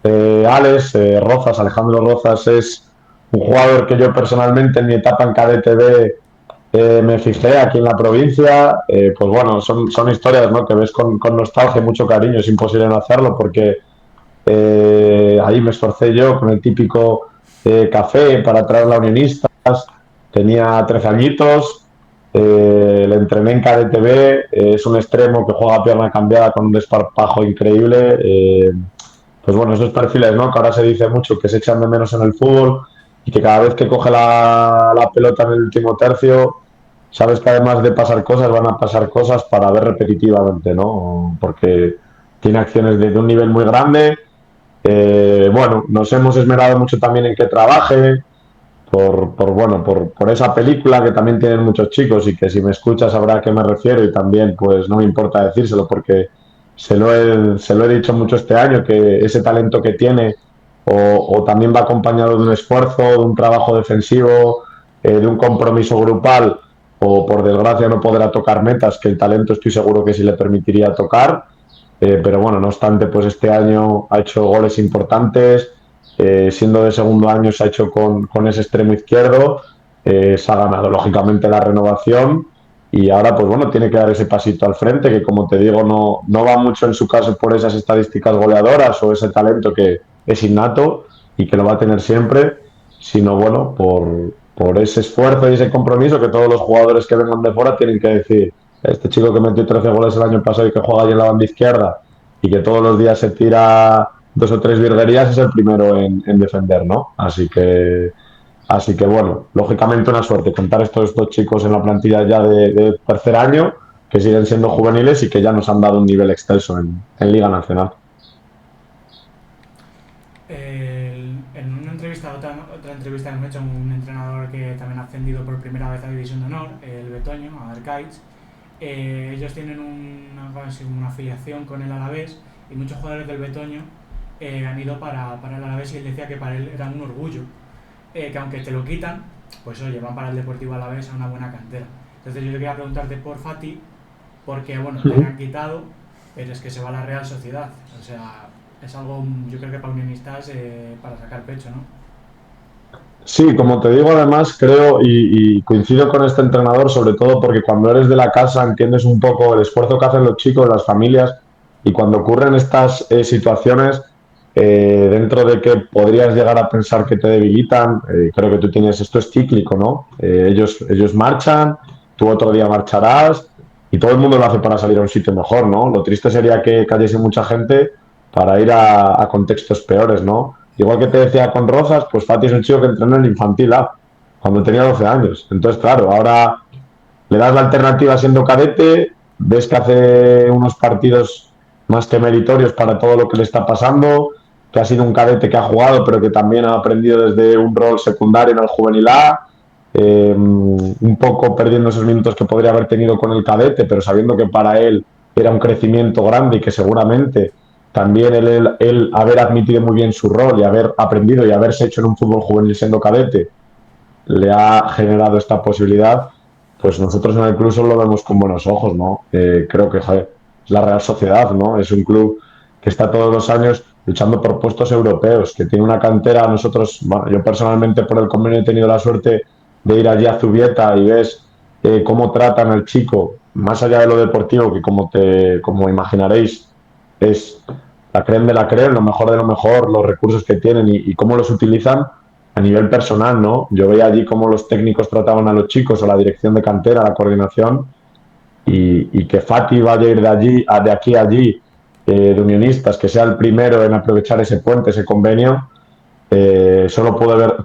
Alex Rozas, Alejandro Rozas, es un jugador que yo personalmente en mi etapa en cadete B me fijé aquí en la provincia. Pues bueno, son historias, ¿no? Que ves con nostalgia y mucho cariño. Es imposible no hacerlo porque ahí me esforcé yo con el típico café para traer la Unionistas. Tenía 13 añitos, le entrené en KDTV, es un extremo que juega a pierna cambiada con un desparpajo increíble. Pues bueno, esos perfiles, ¿no? Que ahora se dice mucho que se echan de menos en el fútbol, y que cada vez que coge la pelota en el último tercio, sabes que además de pasar cosas, van a pasar cosas para ver repetitivamente, ¿no? Porque tiene acciones de un nivel muy grande. Bueno, nos hemos esmerado mucho también en que trabaje, por esa película que también tienen muchos chicos, y que si me escuchas sabrá a qué me refiero, y también pues no me importa decírselo porque se lo he dicho mucho este año, que ese talento que tiene o también va acompañado de un esfuerzo, de un trabajo defensivo, de un compromiso grupal, o por desgracia no podrá tocar metas que el talento estoy seguro que sí le permitiría tocar. Pero bueno, no obstante, pues este año ha hecho goles importantes, siendo de segundo año se ha hecho con ese extremo izquierdo, se ha ganado lógicamente la renovación, y ahora pues bueno, tiene que dar ese pasito al frente, que como te digo no va mucho en su caso por esas estadísticas goleadoras o ese talento que es innato y que lo va a tener siempre, sino bueno, por ese esfuerzo y ese compromiso que todos los jugadores que vengan de fuera tienen que decir: este chico que metió 13 goles el año pasado y que juega allí en la banda izquierda y que todos los días se tira dos o tres virguerías, es el primero en defender, ¿no? Así que bueno, lógicamente una suerte contar estos dos chicos en la plantilla ya de tercer año, que siguen siendo juveniles y que ya nos han dado un nivel excelso en Liga Nacional. En una entrevista, otra entrevista que hemos hecho a un entrenador que también ha ascendido por primera vez a División de Honor, el Betoño, a Arcaiz, ellos tienen una afiliación con el Alavés, y muchos jugadores del Betoño han ido para el Alavés, y él decía que para él era un orgullo, que aunque te lo quitan, pues oye, van para el Deportivo Alavés a una buena cantera. Entonces yo quería preguntarte por Fati, porque bueno, te han quitado, pero es que se va a la Real Sociedad. O sea, es algo, yo creo que para unionistas, para sacar pecho, ¿no? Sí, como te digo, además creo y coincido con este entrenador, sobre todo porque cuando eres de la casa entiendes un poco el esfuerzo que hacen los chicos, las familias, y cuando ocurren estas situaciones, dentro de que podrías llegar a pensar que te debilitan, creo que tú tienes, esto es cíclico, ¿no? Ellos marchan, tú otro día marcharás y todo el mundo lo hace para salir a un sitio mejor, ¿no? Lo triste sería que cayese mucha gente para ir a contextos peores, ¿no? Igual que te decía con Rozas, pues Fati es un chico que entrenó en el infantil A cuando tenía 12 años. Entonces, claro, ahora le das la alternativa siendo cadete, ves que hace unos partidos más que meritorios para todo lo que le está pasando, que ha sido un cadete que ha jugado, pero que también ha aprendido desde un rol secundario en el juvenil A, un poco perdiendo esos minutos que podría haber tenido con el cadete, pero sabiendo que para él era un crecimiento grande y que seguramente también él haber admitido muy bien su rol y haber aprendido y haberse hecho en un fútbol juvenil siendo cadete le ha generado esta posibilidad, pues nosotros en el club solo lo vemos con buenos ojos, ¿no? Creo que, joder, es la Real Sociedad, ¿no? Es un club que está todos los años luchando por puestos europeos, que tiene una cantera. Nosotros, bueno, yo personalmente por el convenio he tenido la suerte de ir allí a Zubieta y ves cómo tratan al chico, más allá de lo deportivo, que como imaginaréis, es la creme de la creme, lo mejor de lo mejor, los recursos que tienen y cómo los utilizan a nivel personal, ¿no? Yo veía allí cómo los técnicos trataban a los chicos o la dirección de cantera, la coordinación, y que Fati vaya a ir de aquí a allí, de unionistas, que sea el primero en aprovechar ese puente, ese convenio, solo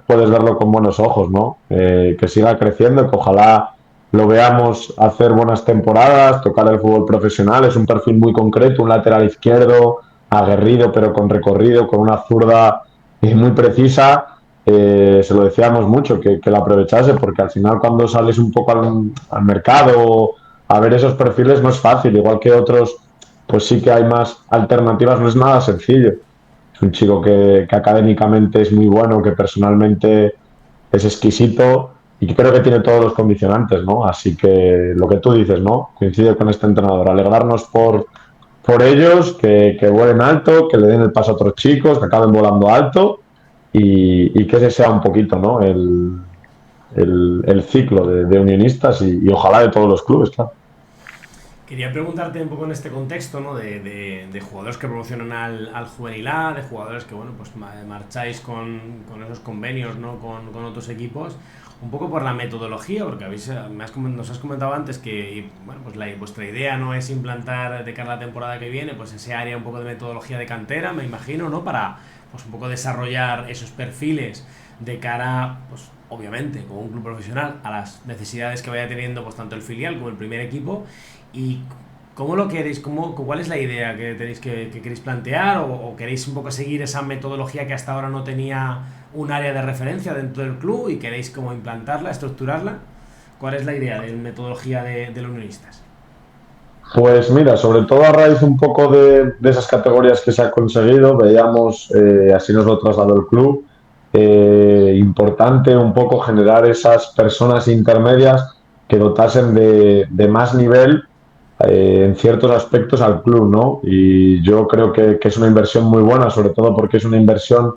puedes verlo con buenos ojos, ¿no? Que siga creciendo, que ojalá lo veamos hacer buenas temporadas, tocar el fútbol profesional. Es un perfil muy concreto, un lateral izquierdo, aguerrido pero con recorrido, con una zurda muy precisa. Se lo decíamos mucho, que lo aprovechase, porque al final cuando sales un poco al mercado a ver esos perfiles no es fácil, igual que otros, pues sí que hay más alternativas, no es nada sencillo. Es un chico que académicamente es muy bueno, que personalmente es exquisito y que creo que tiene todos los condicionantes, ¿no? Así que lo que tú dices, ¿no? Coincide con este entrenador, alegrarnos por ellos, que vuelen alto, que le den el paso a otros chicos, que acaben volando alto y que ese sea un poquito, ¿no? El ciclo de unionistas y ojalá de todos los clubes, claro. Quería preguntarte un poco en este contexto, ¿no? De jugadores que promocionan al juvenil A, de jugadores que, bueno, pues marcháis con esos convenios, ¿no? Con otros equipos, un poco por la metodología, porque nos has comentado antes que, bueno, pues vuestra idea no es implantar de cara a la temporada que viene, pues ese área un poco de metodología de cantera, me imagino, ¿no? Para, pues un poco desarrollar esos perfiles de cara, pues obviamente, como un club profesional, a las necesidades que vaya teniendo, pues tanto el filial como el primer equipo. ¿Y cómo lo queréis? ¿Cuál es la idea que tenéis que queréis plantear? ¿O queréis un poco seguir esa metodología que hasta ahora no tenía un área de referencia dentro del club y queréis como implantarla, estructurarla? ¿Cuál es la idea de metodología de los unionistas? Pues mira, sobre todo a raíz un poco de esas categorías que se ha conseguido, veíamos, así nos lo trasladó el club, importante un poco generar esas personas intermedias que dotasen de más nivel en ciertos aspectos al club, ¿no? Y yo creo que es una inversión muy buena, sobre todo porque es una inversión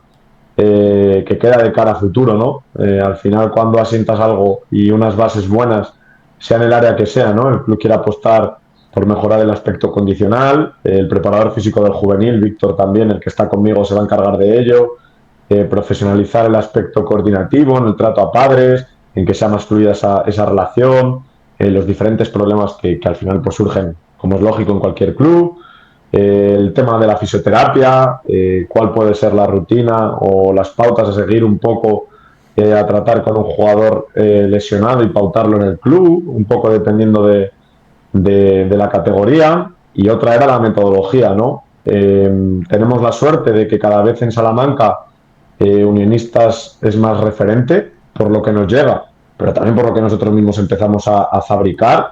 que queda de cara a futuro, ¿no? Al final, cuando asientas algo y unas bases buenas, sea en el área que sea, ¿no? El club quiere apostar por mejorar el aspecto condicional, el preparador físico del juvenil, Víctor también, el que está conmigo, se va a encargar de ello, profesionalizar el aspecto coordinativo, en el trato a padres, en que sea más fluida esa relación, los diferentes problemas que al final pues surgen, como es lógico en cualquier club, el tema de la fisioterapia, cuál puede ser la rutina o las pautas a seguir un poco a tratar con un jugador lesionado y pautarlo en el club, un poco dependiendo de la categoría, y otra era la metodología, ¿no? Tenemos la suerte de que cada vez en Salamanca Unionistas es más referente por lo que nos llega, pero también por lo que nosotros mismos empezamos a fabricar,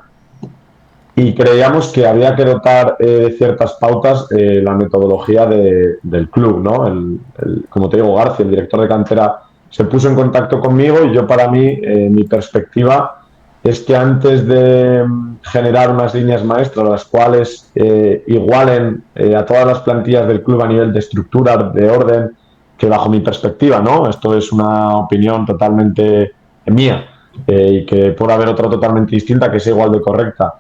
y creíamos que había que dotar de ciertas pautas la metodología del club, ¿no? Como te digo, García, el director de cantera, se puso en contacto conmigo y yo, para mí, mi perspectiva es que antes de generar unas líneas maestras las cuales igualen a todas las plantillas del club a nivel de estructura, de orden, que bajo mi perspectiva, ¿no? Esto es una opinión totalmente mía y que puede haber otra totalmente distinta que sea igual de correcta.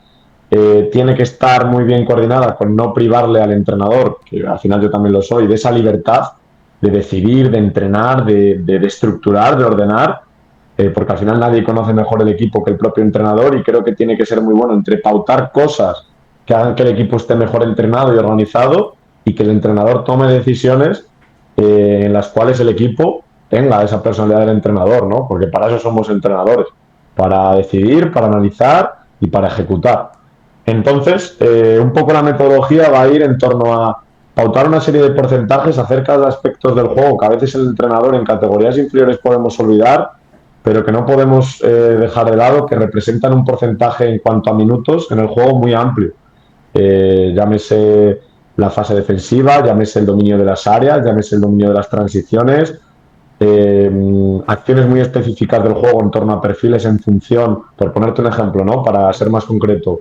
Tiene que estar muy bien coordinada con no privarle al entrenador, que al final yo también lo soy, de esa libertad de decidir, de entrenar, de estructurar, de ordenar, porque al final nadie conoce mejor el equipo que el propio entrenador, y creo que tiene que ser muy bueno entre pautar cosas que hagan que el equipo esté mejor entrenado y organizado, y que el entrenador tome decisiones en las cuales el equipo tenga esa personalidad del entrenador, ¿no? Porque para eso somos entrenadores, para decidir, para analizar y para ejecutar. Entonces, un poco la metodología va a ir en torno a pautar una serie de porcentajes acerca de aspectos del juego que a veces el entrenador en categorías inferiores podemos olvidar, pero que no podemos dejar de lado, que representan un porcentaje en cuanto a minutos en el juego muy amplio. Llámese la fase defensiva, llámese el dominio de las áreas, llámese el dominio de las transiciones, acciones muy específicas del juego en torno a perfiles en función, por ponerte un ejemplo, ¿no? Para ser más concreto,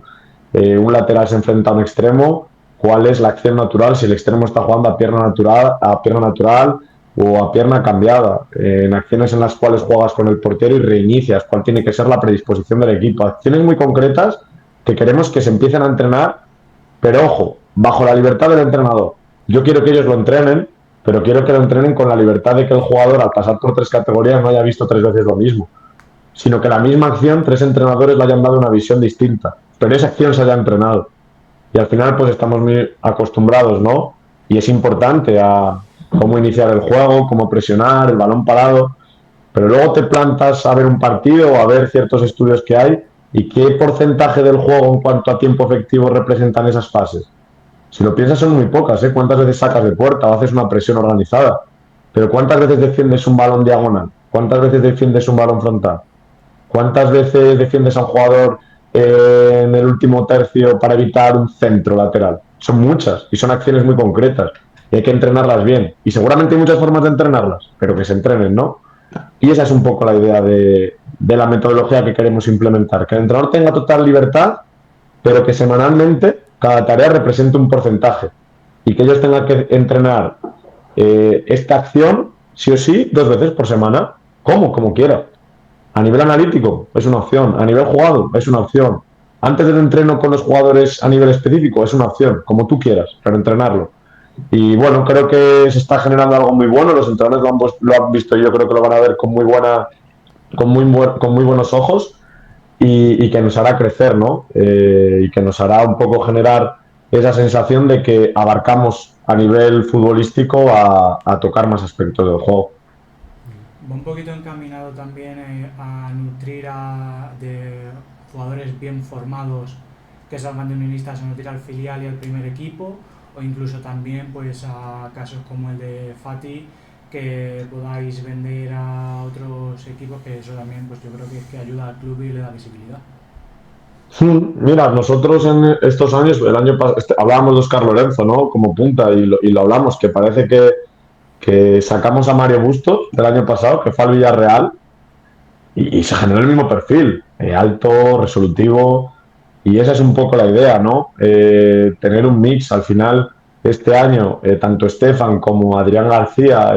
un lateral se enfrenta a un extremo, ¿cuál es la acción natural si el extremo está jugando a pierna natural o a pierna cambiada? En acciones en las cuales juegas con el portero y reinicias, ¿cuál tiene que ser la predisposición del equipo? Acciones muy concretas que queremos que se empiecen a entrenar, pero ojo, bajo la libertad del entrenador. Yo quiero que ellos lo entrenen, pero quiero que lo entrenen con la libertad de que el jugador, al pasar por 3 categorías, no haya visto 3 veces lo mismo, sino que la misma acción 3 entrenadores le hayan dado una visión distinta, pero esa acción se haya entrenado. Y al final pues estamos muy acostumbrados, ¿no? Y es importante a cómo iniciar el juego, cómo presionar, el balón parado, pero luego te plantas a ver un partido o a ver ciertos estudios que hay, y qué porcentaje del juego en cuanto a tiempo efectivo representan esas fases. Si lo piensas son muy pocas, ¿eh? ¿Cuántas veces sacas de puerta o haces una presión organizada? Pero ¿cuántas veces defiendes un balón diagonal? ¿Cuántas veces defiendes un balón frontal? ¿Cuántas veces defiendes a un jugador en el último tercio para evitar un centro lateral? Son muchas y son acciones muy concretas y hay que entrenarlas bien. Y seguramente hay muchas formas de entrenarlas, pero que se entrenen, ¿no? Y esa es un poco la idea de la metodología que queremos implementar. Que el entrenador tenga total libertad, pero que semanalmente cada tarea represente un porcentaje y que ellos tengan que entrenar esta acción sí o sí 2 veces por semana, como quiera. A nivel analítico es una opción, a nivel jugado es una opción, antes del entreno con los jugadores a nivel específico es una opción, como tú quieras, pero entrenarlo. Y bueno, creo que se está generando algo muy bueno, los entrenadores lo han visto y yo creo que lo van a ver con muy buenos ojos, y que nos hará crecer, ¿no? Y que nos hará un poco generar esa sensación de que abarcamos a nivel futbolístico a tocar más aspectos del juego. Va un poquito encaminado también a nutrir de jugadores bien formados que salgan de unionistas a nutrir al filial y al primer equipo, o incluso también pues a casos como el de Fati, que podáis vender a otros equipos, que eso también pues yo creo que ayuda al club y le da visibilidad. Mira, nosotros en estos años, el año pasado, hablábamos de Óscar Lorenzo, ¿no? Como punta, y lo hablamos, que parece que sacamos a Mario Bustos del año pasado, que fue al Villarreal, y se generó el mismo perfil, alto, resolutivo, y esa es un poco la idea, ¿no? Tener un mix. Al final, este año, tanto Estefan como Adrián García,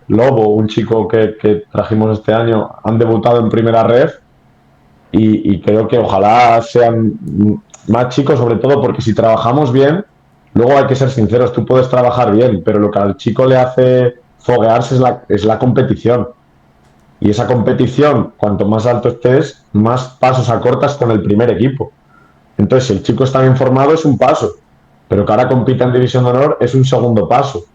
Lobo, un chico que trajimos este año, han debutado en primera ref, y creo que ojalá sean más chicos, sobre todo porque si trabajamos bien, luego hay que ser sinceros, tú puedes trabajar bien, pero lo que al chico le hace foguearse es la competición. Y esa competición, cuanto más alto estés, más pasos acortas con el primer equipo. Entonces, si el chico está bien formado, es un paso, pero que ahora compita en División de Honor es un segundo paso.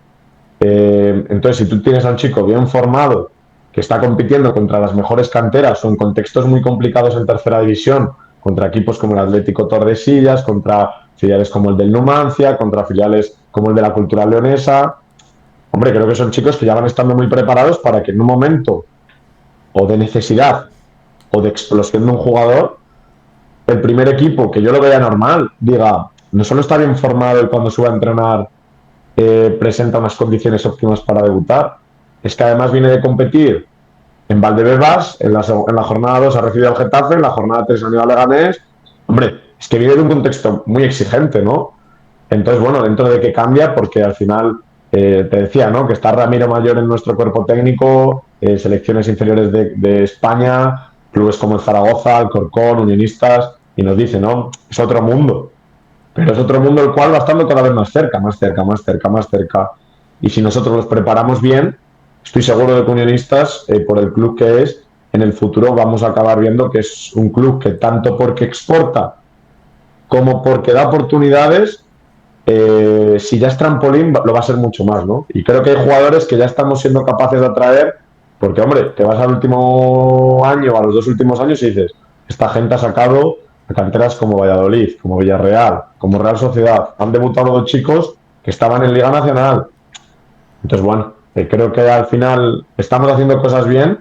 Entonces, si tú tienes a un chico bien formado que está compitiendo contra las mejores canteras o en contextos muy complicados en tercera división, contra equipos como el Atlético Tordesillas, contra filiales como el del Numancia, contra filiales como el de la Cultural Leonesa, hombre, creo que son chicos que ya van estando muy preparados para que en un momento o de necesidad o de explosión de un jugador, el primer equipo, que yo lo veía normal, diga, no solo está bien formado y cuando sube a entrenar presenta unas condiciones óptimas para debutar, es que además viene de competir en Valdebebas, en la jornada 2 ha recibido al Getafe, en la jornada 3 ha ido al Leganés. Hombre, es que viene de un contexto muy exigente, ¿no? Entonces, bueno, dentro de que cambia, porque al final, te decía, ¿no? Que está Ramiro Mayor en nuestro cuerpo técnico, selecciones inferiores de España, clubes como el Zaragoza, el Corcón, Unionistas, y nos dice, ¿no? Es otro mundo. Pero es otro mundo el cual va estando cada vez más cerca, más cerca, más cerca, más cerca. Y si nosotros los preparamos bien, estoy seguro de que Unionistas, por el club que es, en el futuro vamos a acabar viendo que es un club que tanto porque exporta como porque da oportunidades, si ya es trampolín, lo va a ser mucho más, ¿no? Y creo que hay jugadores que ya estamos siendo capaces de atraer, porque, hombre, te vas al último año, a los 2 últimos años y dices, esta gente ha sacado a canteras como Valladolid, como Villarreal, como Real Sociedad. Han debutado 2 chicos que estaban en Liga Nacional. Entonces, bueno, creo que al final estamos haciendo cosas bien,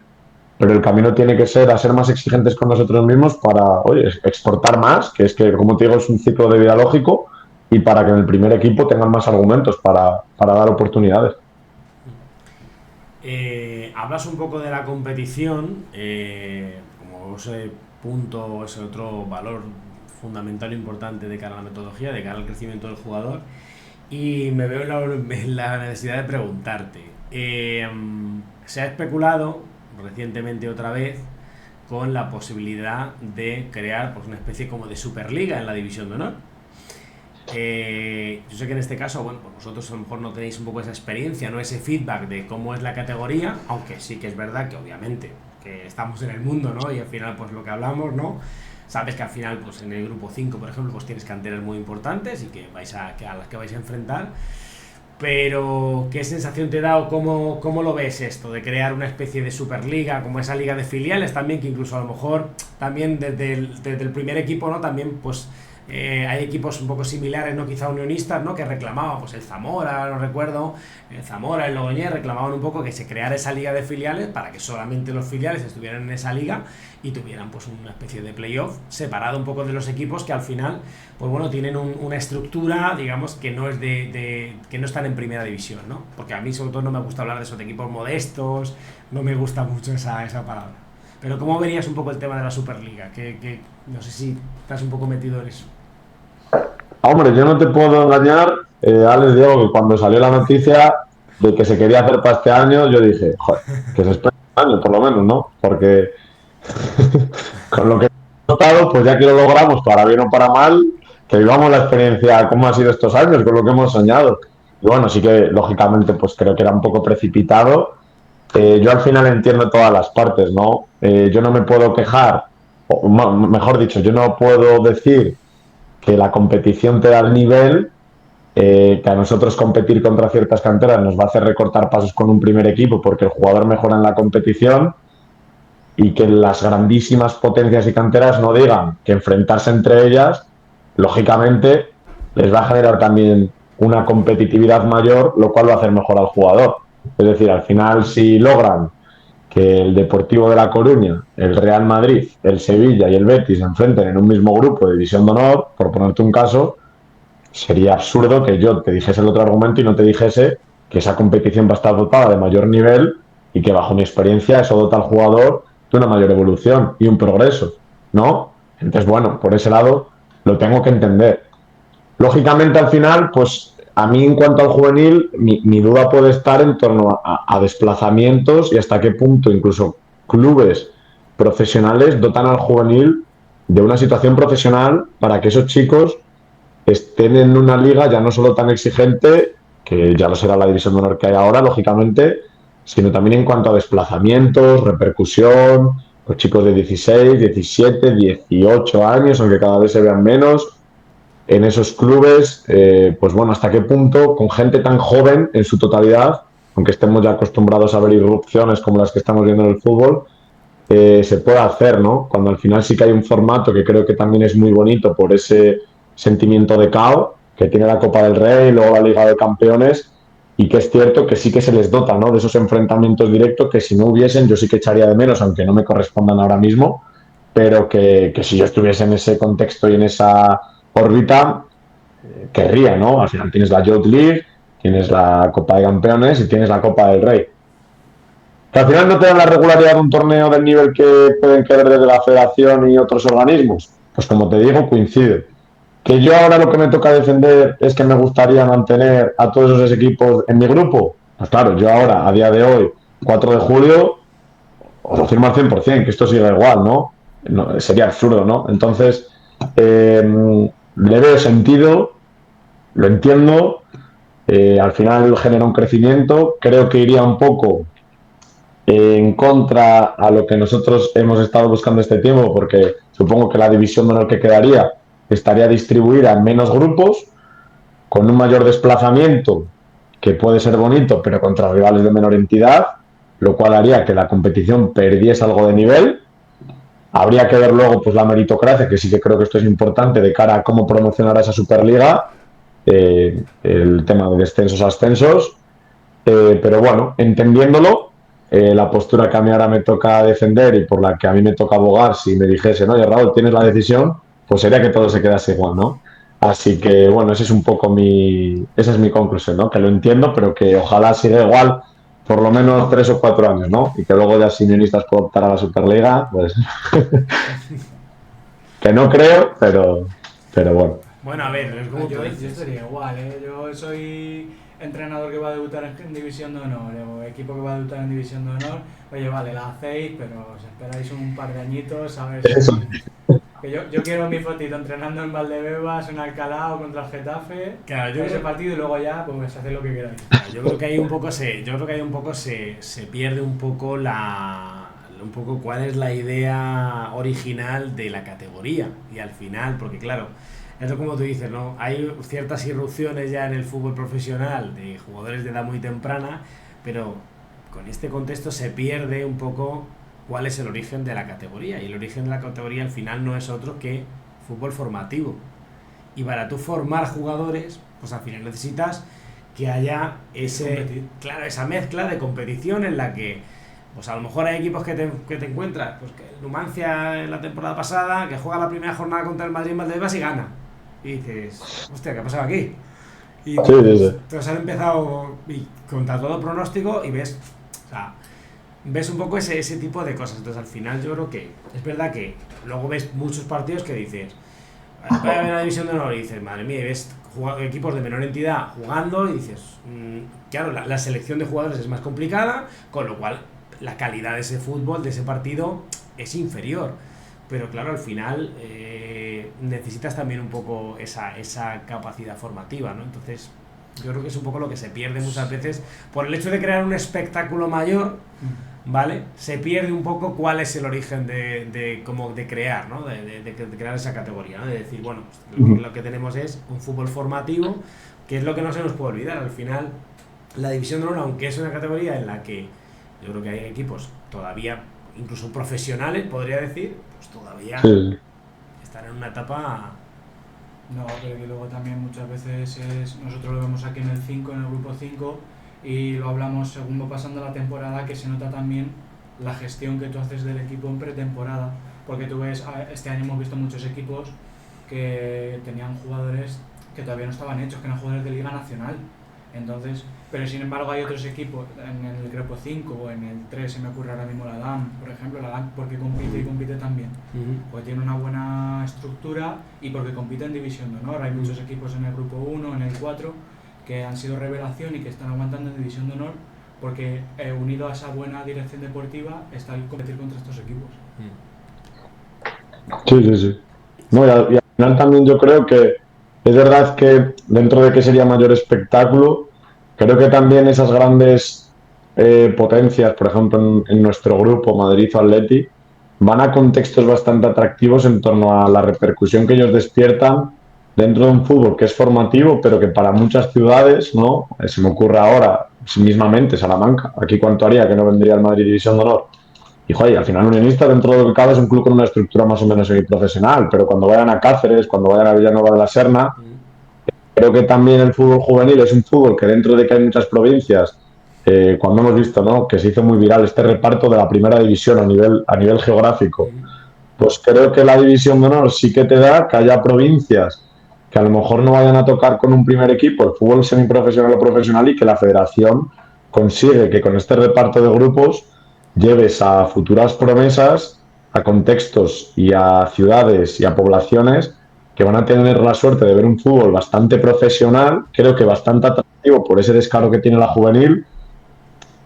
pero el camino tiene que ser a ser más exigentes con nosotros mismos para, oye, exportar más, que es que, como te digo, es un ciclo de vida lógico, y para que en el primer equipo tengan más argumentos para dar oportunidades. Hablas un poco de la competición, como ese punto, ese otro valor fundamental e importante de cara a la metodología, de cara al crecimiento del jugador, y me veo en la necesidad de preguntarte. Se ha especulado recientemente otra vez con la posibilidad de crear pues, una especie como de Superliga en la División de Honor. Yo sé que en este caso, bueno, pues vosotros a lo mejor no tenéis un poco esa experiencia, no ese feedback de cómo es la categoría, aunque sí que es verdad que obviamente que estamos en el mundo, ¿no? Y al final pues lo que hablamos, ¿no? Sabes que al final pues en el grupo 5, por ejemplo, pues tienes canteras muy importantes y que a las que vais a enfrentar. Pero, ¿qué sensación te da o cómo lo ves esto de crear una especie de Superliga, como esa liga de filiales también, que incluso a lo mejor también desde el primer equipo, ¿no? También pues hay equipos un poco similares, ¿no? Quizá unionistas, ¿no? Que reclamaban, pues el Zamora, no recuerdo, el Zamora, el Logroñés, reclamaban un poco que se creara esa liga de filiales para que solamente los filiales estuvieran en esa liga y tuvieran pues una especie de playoff separado un poco de los equipos que al final, pues bueno, tienen una estructura, digamos, que no es que no están en primera división, ¿no? Porque a mí sobre todo no me gusta hablar de esos equipos modestos, no me gusta mucho esa palabra. Pero ¿cómo verías un poco el tema de la Superliga? Que no sé si estás un poco metido en eso. Hombre, yo no te puedo engañar, Alex, Diego, que cuando salió la noticia de que se quería hacer para este año, yo dije, joder, que se espera un año por lo menos, ¿no? Porque con lo que hemos notado, pues ya que lo logramos, para bien o para mal, que vivamos la experiencia, cómo ha sido estos años, con lo que hemos soñado. Y bueno, sí que lógicamente, pues creo que era un poco precipitado. Yo al final entiendo todas las partes, ¿no? Yo no me puedo quejar, o mejor dicho, yo no puedo decir que la competición te da el nivel, que a nosotros competir contra ciertas canteras nos va a hacer recortar pasos con un primer equipo porque el jugador mejora en la competición, y que las grandísimas potencias y canteras no digan que enfrentarse entre ellas, lógicamente, les va a generar también una competitividad mayor, lo cual va a hacer mejor al jugador. Es decir, al final, si logran que el Deportivo de La Coruña, el Real Madrid, el Sevilla y el Betis se enfrenten en un mismo grupo de División de Honor, por ponerte un caso, sería absurdo que yo te dijese el otro argumento y no te dijese que esa competición va a estar dotada de mayor nivel y que bajo mi experiencia eso dota al jugador de una mayor evolución y un progreso, ¿no? Entonces, bueno, por ese lado lo tengo que entender. Lógicamente, al final, pues a mí en cuanto al juvenil, mi duda puede estar en torno a desplazamientos y hasta qué punto incluso clubes profesionales dotan al juvenil de una situación profesional para que esos chicos estén en una liga ya no solo tan exigente, que ya lo será la división de honor que hay ahora, lógicamente, sino también en cuanto a desplazamientos, repercusión, los chicos de 16, 17, 18 años, aunque cada vez se vean menos, en esos clubes, pues bueno, hasta qué punto, con gente tan joven en su totalidad, aunque estemos ya acostumbrados a ver irrupciones como las que estamos viendo en el fútbol, se puede hacer, ¿no? Cuando al final sí que hay un formato que creo que también es muy bonito por ese sentimiento de caos que tiene la Copa del Rey y luego la Liga de Campeones, y que es cierto que sí que se les dota, ¿no? De esos enfrentamientos directos que si no hubiesen yo sí que echaría de menos, aunque no me correspondan ahora mismo, pero que si yo estuviese en ese contexto y en esa órbita, querría, ¿no? Al final tienes la Youth League, tienes la Copa de Campeones y tienes la Copa del Rey. Que al final no te dan la regularidad de un torneo del nivel que pueden querer desde la federación y otros organismos. Pues como te digo, coincide. Que yo ahora lo que me toca defender es que me gustaría mantener a todos esos equipos en mi grupo. Pues claro, yo ahora, a día de hoy, 4 de julio, os lo firmo al 100%, que esto siga igual, ¿no? No, sería absurdo, ¿no? Entonces, le veo sentido, lo entiendo, al final genera un crecimiento, creo que iría un poco en contra a lo que nosotros hemos estado buscando este tiempo, porque supongo que la división de honor que quedaría estaría distribuida en menos grupos, con un mayor desplazamiento, que puede ser bonito, pero contra rivales de menor entidad, lo cual haría que la competición perdiese algo de nivel. Habría que ver luego pues la meritocracia, que sí que creo que esto es importante de cara a cómo promocionar a esa Superliga, el tema de descensos a ascensos, pero bueno, entendiéndolo, la postura que a mí ahora me toca defender y por la que a mí me toca abogar, si me dijesen, oye Raúl, tienes la decisión, pues sería que todo se quedase igual, ¿no? Así que bueno, ese es un poco esa es mi conclusión, ¿no? Que lo entiendo, pero que ojalá siga igual por lo menos 3 o 4 años, ¿no? Y que luego ya si Unionistas puede optar a la Superliga, pues que no creo, pero bueno. Bueno, a ver, es como tú Yo dices. estaría igual, ¿eh? Yo soy entrenador que va a debutar en División de Honor, o equipo que va a debutar en División de Honor. Oye, vale, la hacéis, pero os esperáis un par de añitos a ver Eso. si... Que yo quiero mi fotito entrenando en Valdebebas, en Alcalá o contra el Getafe, Claro, yo ese creo- partido y luego ya, pues haced lo que queráis. Yo creo que ahí un poco se pierde un poco un poco cuál es la idea original de la categoría. Y al final, porque claro, es lo como tú dices, ¿no? Hay ciertas irrupciones ya en el fútbol profesional de jugadores de edad muy temprana, pero con este contexto se pierde un poco cuál es el origen de la categoría. Y el origen de la categoría al final no es otro que fútbol formativo. Y para tú formar jugadores, pues al final necesitas que haya claro, esa mezcla de competición en la que, pues a lo mejor hay equipos que te encuentras, pues que el Numancia en la temporada pasada, que juega la primera jornada contra el Madrid en Valdebebas y gana. Y dices, hostia, ¿qué ha pasado aquí? Y Sí, sí, sí. entonces han empezado y contra todo pronóstico y ves, o sea, ves un poco ese tipo de cosas. Entonces al final yo creo que es verdad que luego ves muchos partidos que dices, voy a ver la división de honor y dices, madre mía, y ves equipos de menor entidad jugando y dices, claro, la selección de jugadores es más complicada, con lo cual la calidad de ese fútbol, de ese partido, es inferior. Pero claro, al final necesitas también un poco esa capacidad formativa, ¿no? Entonces, yo creo que es un poco lo que se pierde muchas veces por el hecho de crear un espectáculo mayor, ¿vale? Se pierde un poco cuál es el origen de crear, ¿no? De crear esa categoría, ¿no? De decir, bueno, lo que tenemos es un fútbol formativo, que es lo que no se nos puede olvidar. Al final, la división de honor, aunque es una categoría en la que yo creo que hay equipos todavía, incluso profesionales, podría decir, pues todavía Sí. están en una etapa... No, pero que luego también muchas veces nosotros lo vemos aquí en el 5, en el grupo 5, y lo hablamos según va pasando la temporada, que se nota también la gestión que tú haces del equipo en pretemporada, porque tú ves, este año hemos visto muchos equipos que tenían jugadores que todavía no estaban hechos, que eran jugadores de Liga Nacional. Entonces, pero sin embargo hay otros equipos, en el grupo 5 o en el 3 se me ocurre ahora mismo la DAM, por ejemplo, la DAM porque compite y compite también, porque tiene una buena estructura y porque compite en División de Honor. Hay muchos equipos en el grupo 1, en el 4, que han sido revelación y que están aguantando en División de Honor porque unido a esa buena dirección deportiva está el competir contra estos equipos. Sí, sí, sí. No, y al final también yo creo que es verdad que dentro de que sería mayor espectáculo, creo que también esas grandes potencias, por ejemplo en nuestro grupo, Madrid o Atleti, van a contextos bastante atractivos en torno a la repercusión que ellos despiertan dentro de un fútbol que es formativo, pero que para muchas ciudades, ¿no? Se me ocurre ahora, mismamente, Salamanca, aquí cuánto haría que no vendría el Madrid División de Honor. Y joder, al final Unionista dentro de lo que cabe es un club con una estructura más o menos semiprofesional, pero cuando vayan a Cáceres, cuando vayan a Villanueva de la Serna, creo que también el fútbol juvenil es un fútbol que dentro de que hay muchas provincias, cuando hemos visto, ¿no?, que se hizo muy viral este reparto de la primera división a nivel geográfico, pues creo que la división de honor sí que te da que haya provincias que a lo mejor no vayan a tocar con un primer equipo el fútbol semiprofesional o profesional y que la federación consigue que con este reparto de grupos lleves a futuras promesas, a contextos y a ciudades y a poblaciones que van a tener la suerte de ver un fútbol bastante profesional, creo que bastante atractivo por ese descaro que tiene la juvenil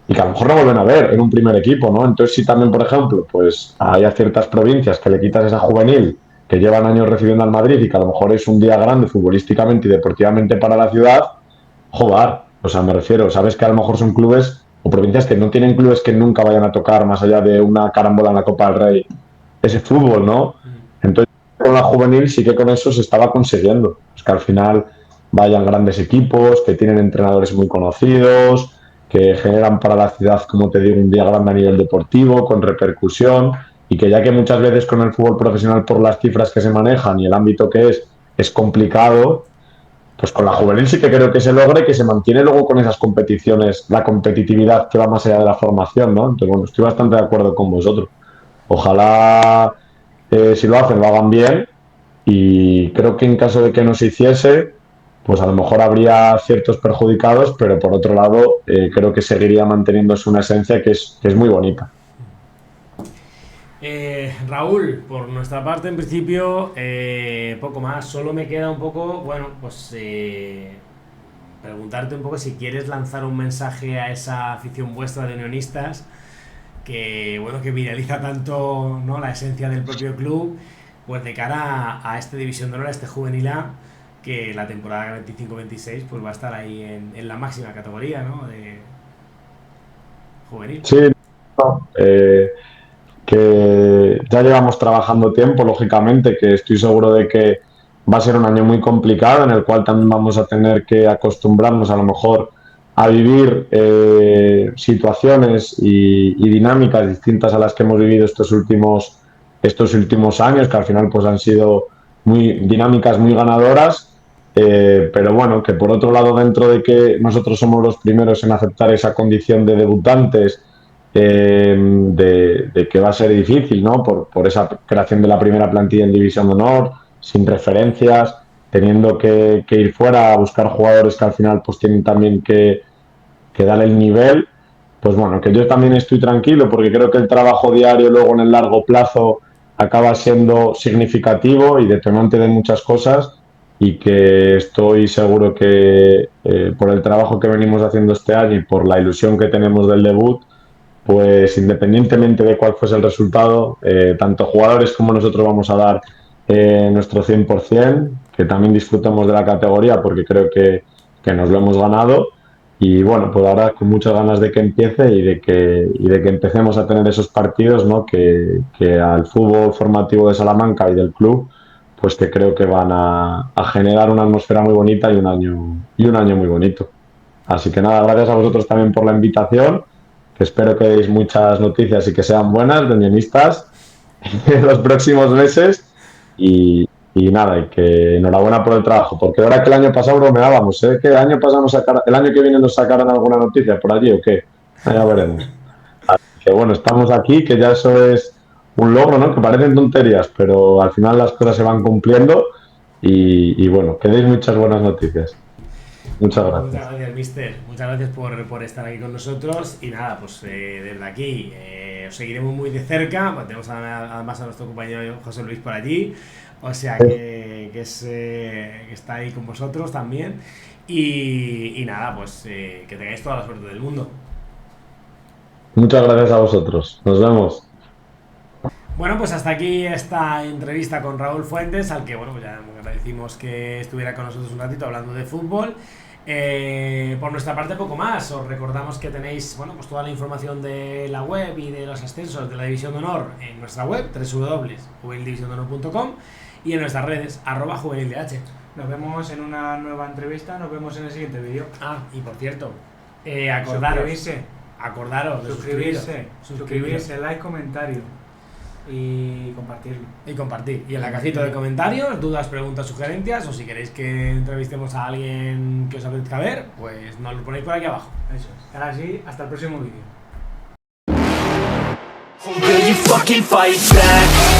y que a lo mejor no vuelven a ver en un primer equipo, ¿no? Entonces si también, por ejemplo, pues hay a ciertas provincias que le quitas esa juvenil que llevan años recibiendo al Madrid y que a lo mejor es un día grande futbolísticamente y deportivamente para la ciudad, joder, o sea, me refiero, sabes que a lo mejor son clubes o provincias que no tienen clubes que nunca vayan a tocar, más allá de una carambola en la Copa del Rey, ese fútbol, ¿no? Entonces, con la juvenil sí que con eso se estaba consiguiendo. Es que al final vayan grandes equipos, que tienen entrenadores muy conocidos, que generan para la ciudad, como te digo, un día grande a nivel deportivo, con repercusión, y que ya que muchas veces con el fútbol profesional, por las cifras que se manejan y el ámbito que es complicado, pues con la juvenil sí que creo que se logra y que se mantiene luego con esas competiciones, la competitividad que va más allá de la formación, ¿no? Entonces, bueno, estoy bastante de acuerdo con vosotros. Ojalá, si lo hacen, lo hagan bien, y creo que en caso de que no se hiciese, pues a lo mejor habría ciertos perjudicados, pero por otro lado, creo que seguiría manteniéndose una esencia que es muy bonita. Raúl, por nuestra parte, en principio, poco más. Solo me queda un poco, bueno, pues preguntarte un poco si quieres lanzar un mensaje a esa afición vuestra de unionistas que, bueno, que viraliza tanto, ¿no?, la esencia del propio club, pues de cara a esta División de Honor, a este Juvenil A, que la temporada 25-26 pues va a estar ahí en la máxima categoría, ¿no?, de juvenil. Sí, no, que ya llevamos trabajando tiempo, lógicamente, que estoy seguro de que va a ser un año muy complicado en el cual también vamos a tener que acostumbrarnos a lo mejor a vivir situaciones y dinámicas distintas a las que hemos vivido estos últimos años, que al final pues han sido muy dinámicas, muy ganadoras, pero bueno, que por otro lado, dentro de que nosotros somos los primeros en aceptar esa condición de debutantes, de que va a ser difícil, ¿no? Por esa creación de la primera plantilla en División de Honor, sin referencias, teniendo que ir fuera a buscar jugadores que al final pues tienen también que dar el nivel. Pues bueno, que yo también estoy tranquilo porque creo que el trabajo diario luego en el largo plazo acaba siendo significativo y detonante de muchas cosas, y que estoy seguro que por el trabajo que venimos haciendo este año y por la ilusión que tenemos del debut, pues independientemente de cuál fuese el resultado, tanto jugadores como nosotros vamos a dar nuestro 100%, que también disfrutemos de la categoría porque creo que nos lo hemos ganado. Y bueno, pues ahora con muchas ganas de que empiece y de que empecemos a tener esos partidos, ¿no? Que al fútbol formativo de Salamanca y del club, pues que creo que van a generar una atmósfera muy bonita y un año muy bonito. Así que nada, gracias a vosotros también por la invitación, que espero que deis muchas noticias y que sean buenas de unionistas en los próximos meses. Y nada, y que enhorabuena por el trabajo, porque ahora que el año pasado bromeábamos, ¿eh? Que el año pasado el año que viene nos sacarán alguna noticia por allí o qué, ya veremos. Que bueno, estamos aquí, que ya eso es un logro, ¿no? Que parecen tonterías, pero al final las cosas se van cumpliendo, y bueno, que deis muchas buenas noticias. Muchas Muchas gracias. gracias, mister. Muchas gracias por estar aquí con nosotros. Y nada, pues desde aquí os seguiremos muy de cerca. Pues tenemos además a nuestro compañero José Luis por allí. O sea que está ahí con vosotros también. Y nada, pues que tengáis toda la suerte del mundo. Muchas gracias a vosotros. Nos vemos. Bueno, pues hasta aquí esta entrevista con Raúl Fuentes, al que, bueno, pues ya agradecimos que estuviera con nosotros un ratito hablando de fútbol. Por nuestra parte, poco más. Os recordamos que tenéis, bueno, pues toda la información de la web y de los ascensos de la División de Honor en nuestra web, www.juvenildivisiondehonor.com, y en nuestras redes, @juvenildh. Nos vemos en una nueva entrevista, nos vemos en el siguiente vídeo. Ah, y por cierto, acordaros de suscribirse, like, comentario y compartirlo. Y compartir. Y en la cajita de comentarios, dudas, preguntas, sugerencias, o si queréis que entrevistemos a alguien que os apetezca ver, pues nos lo ponéis por aquí abajo. Eso es. Ahora sí, hasta el próximo vídeo. Will you fucking fight back?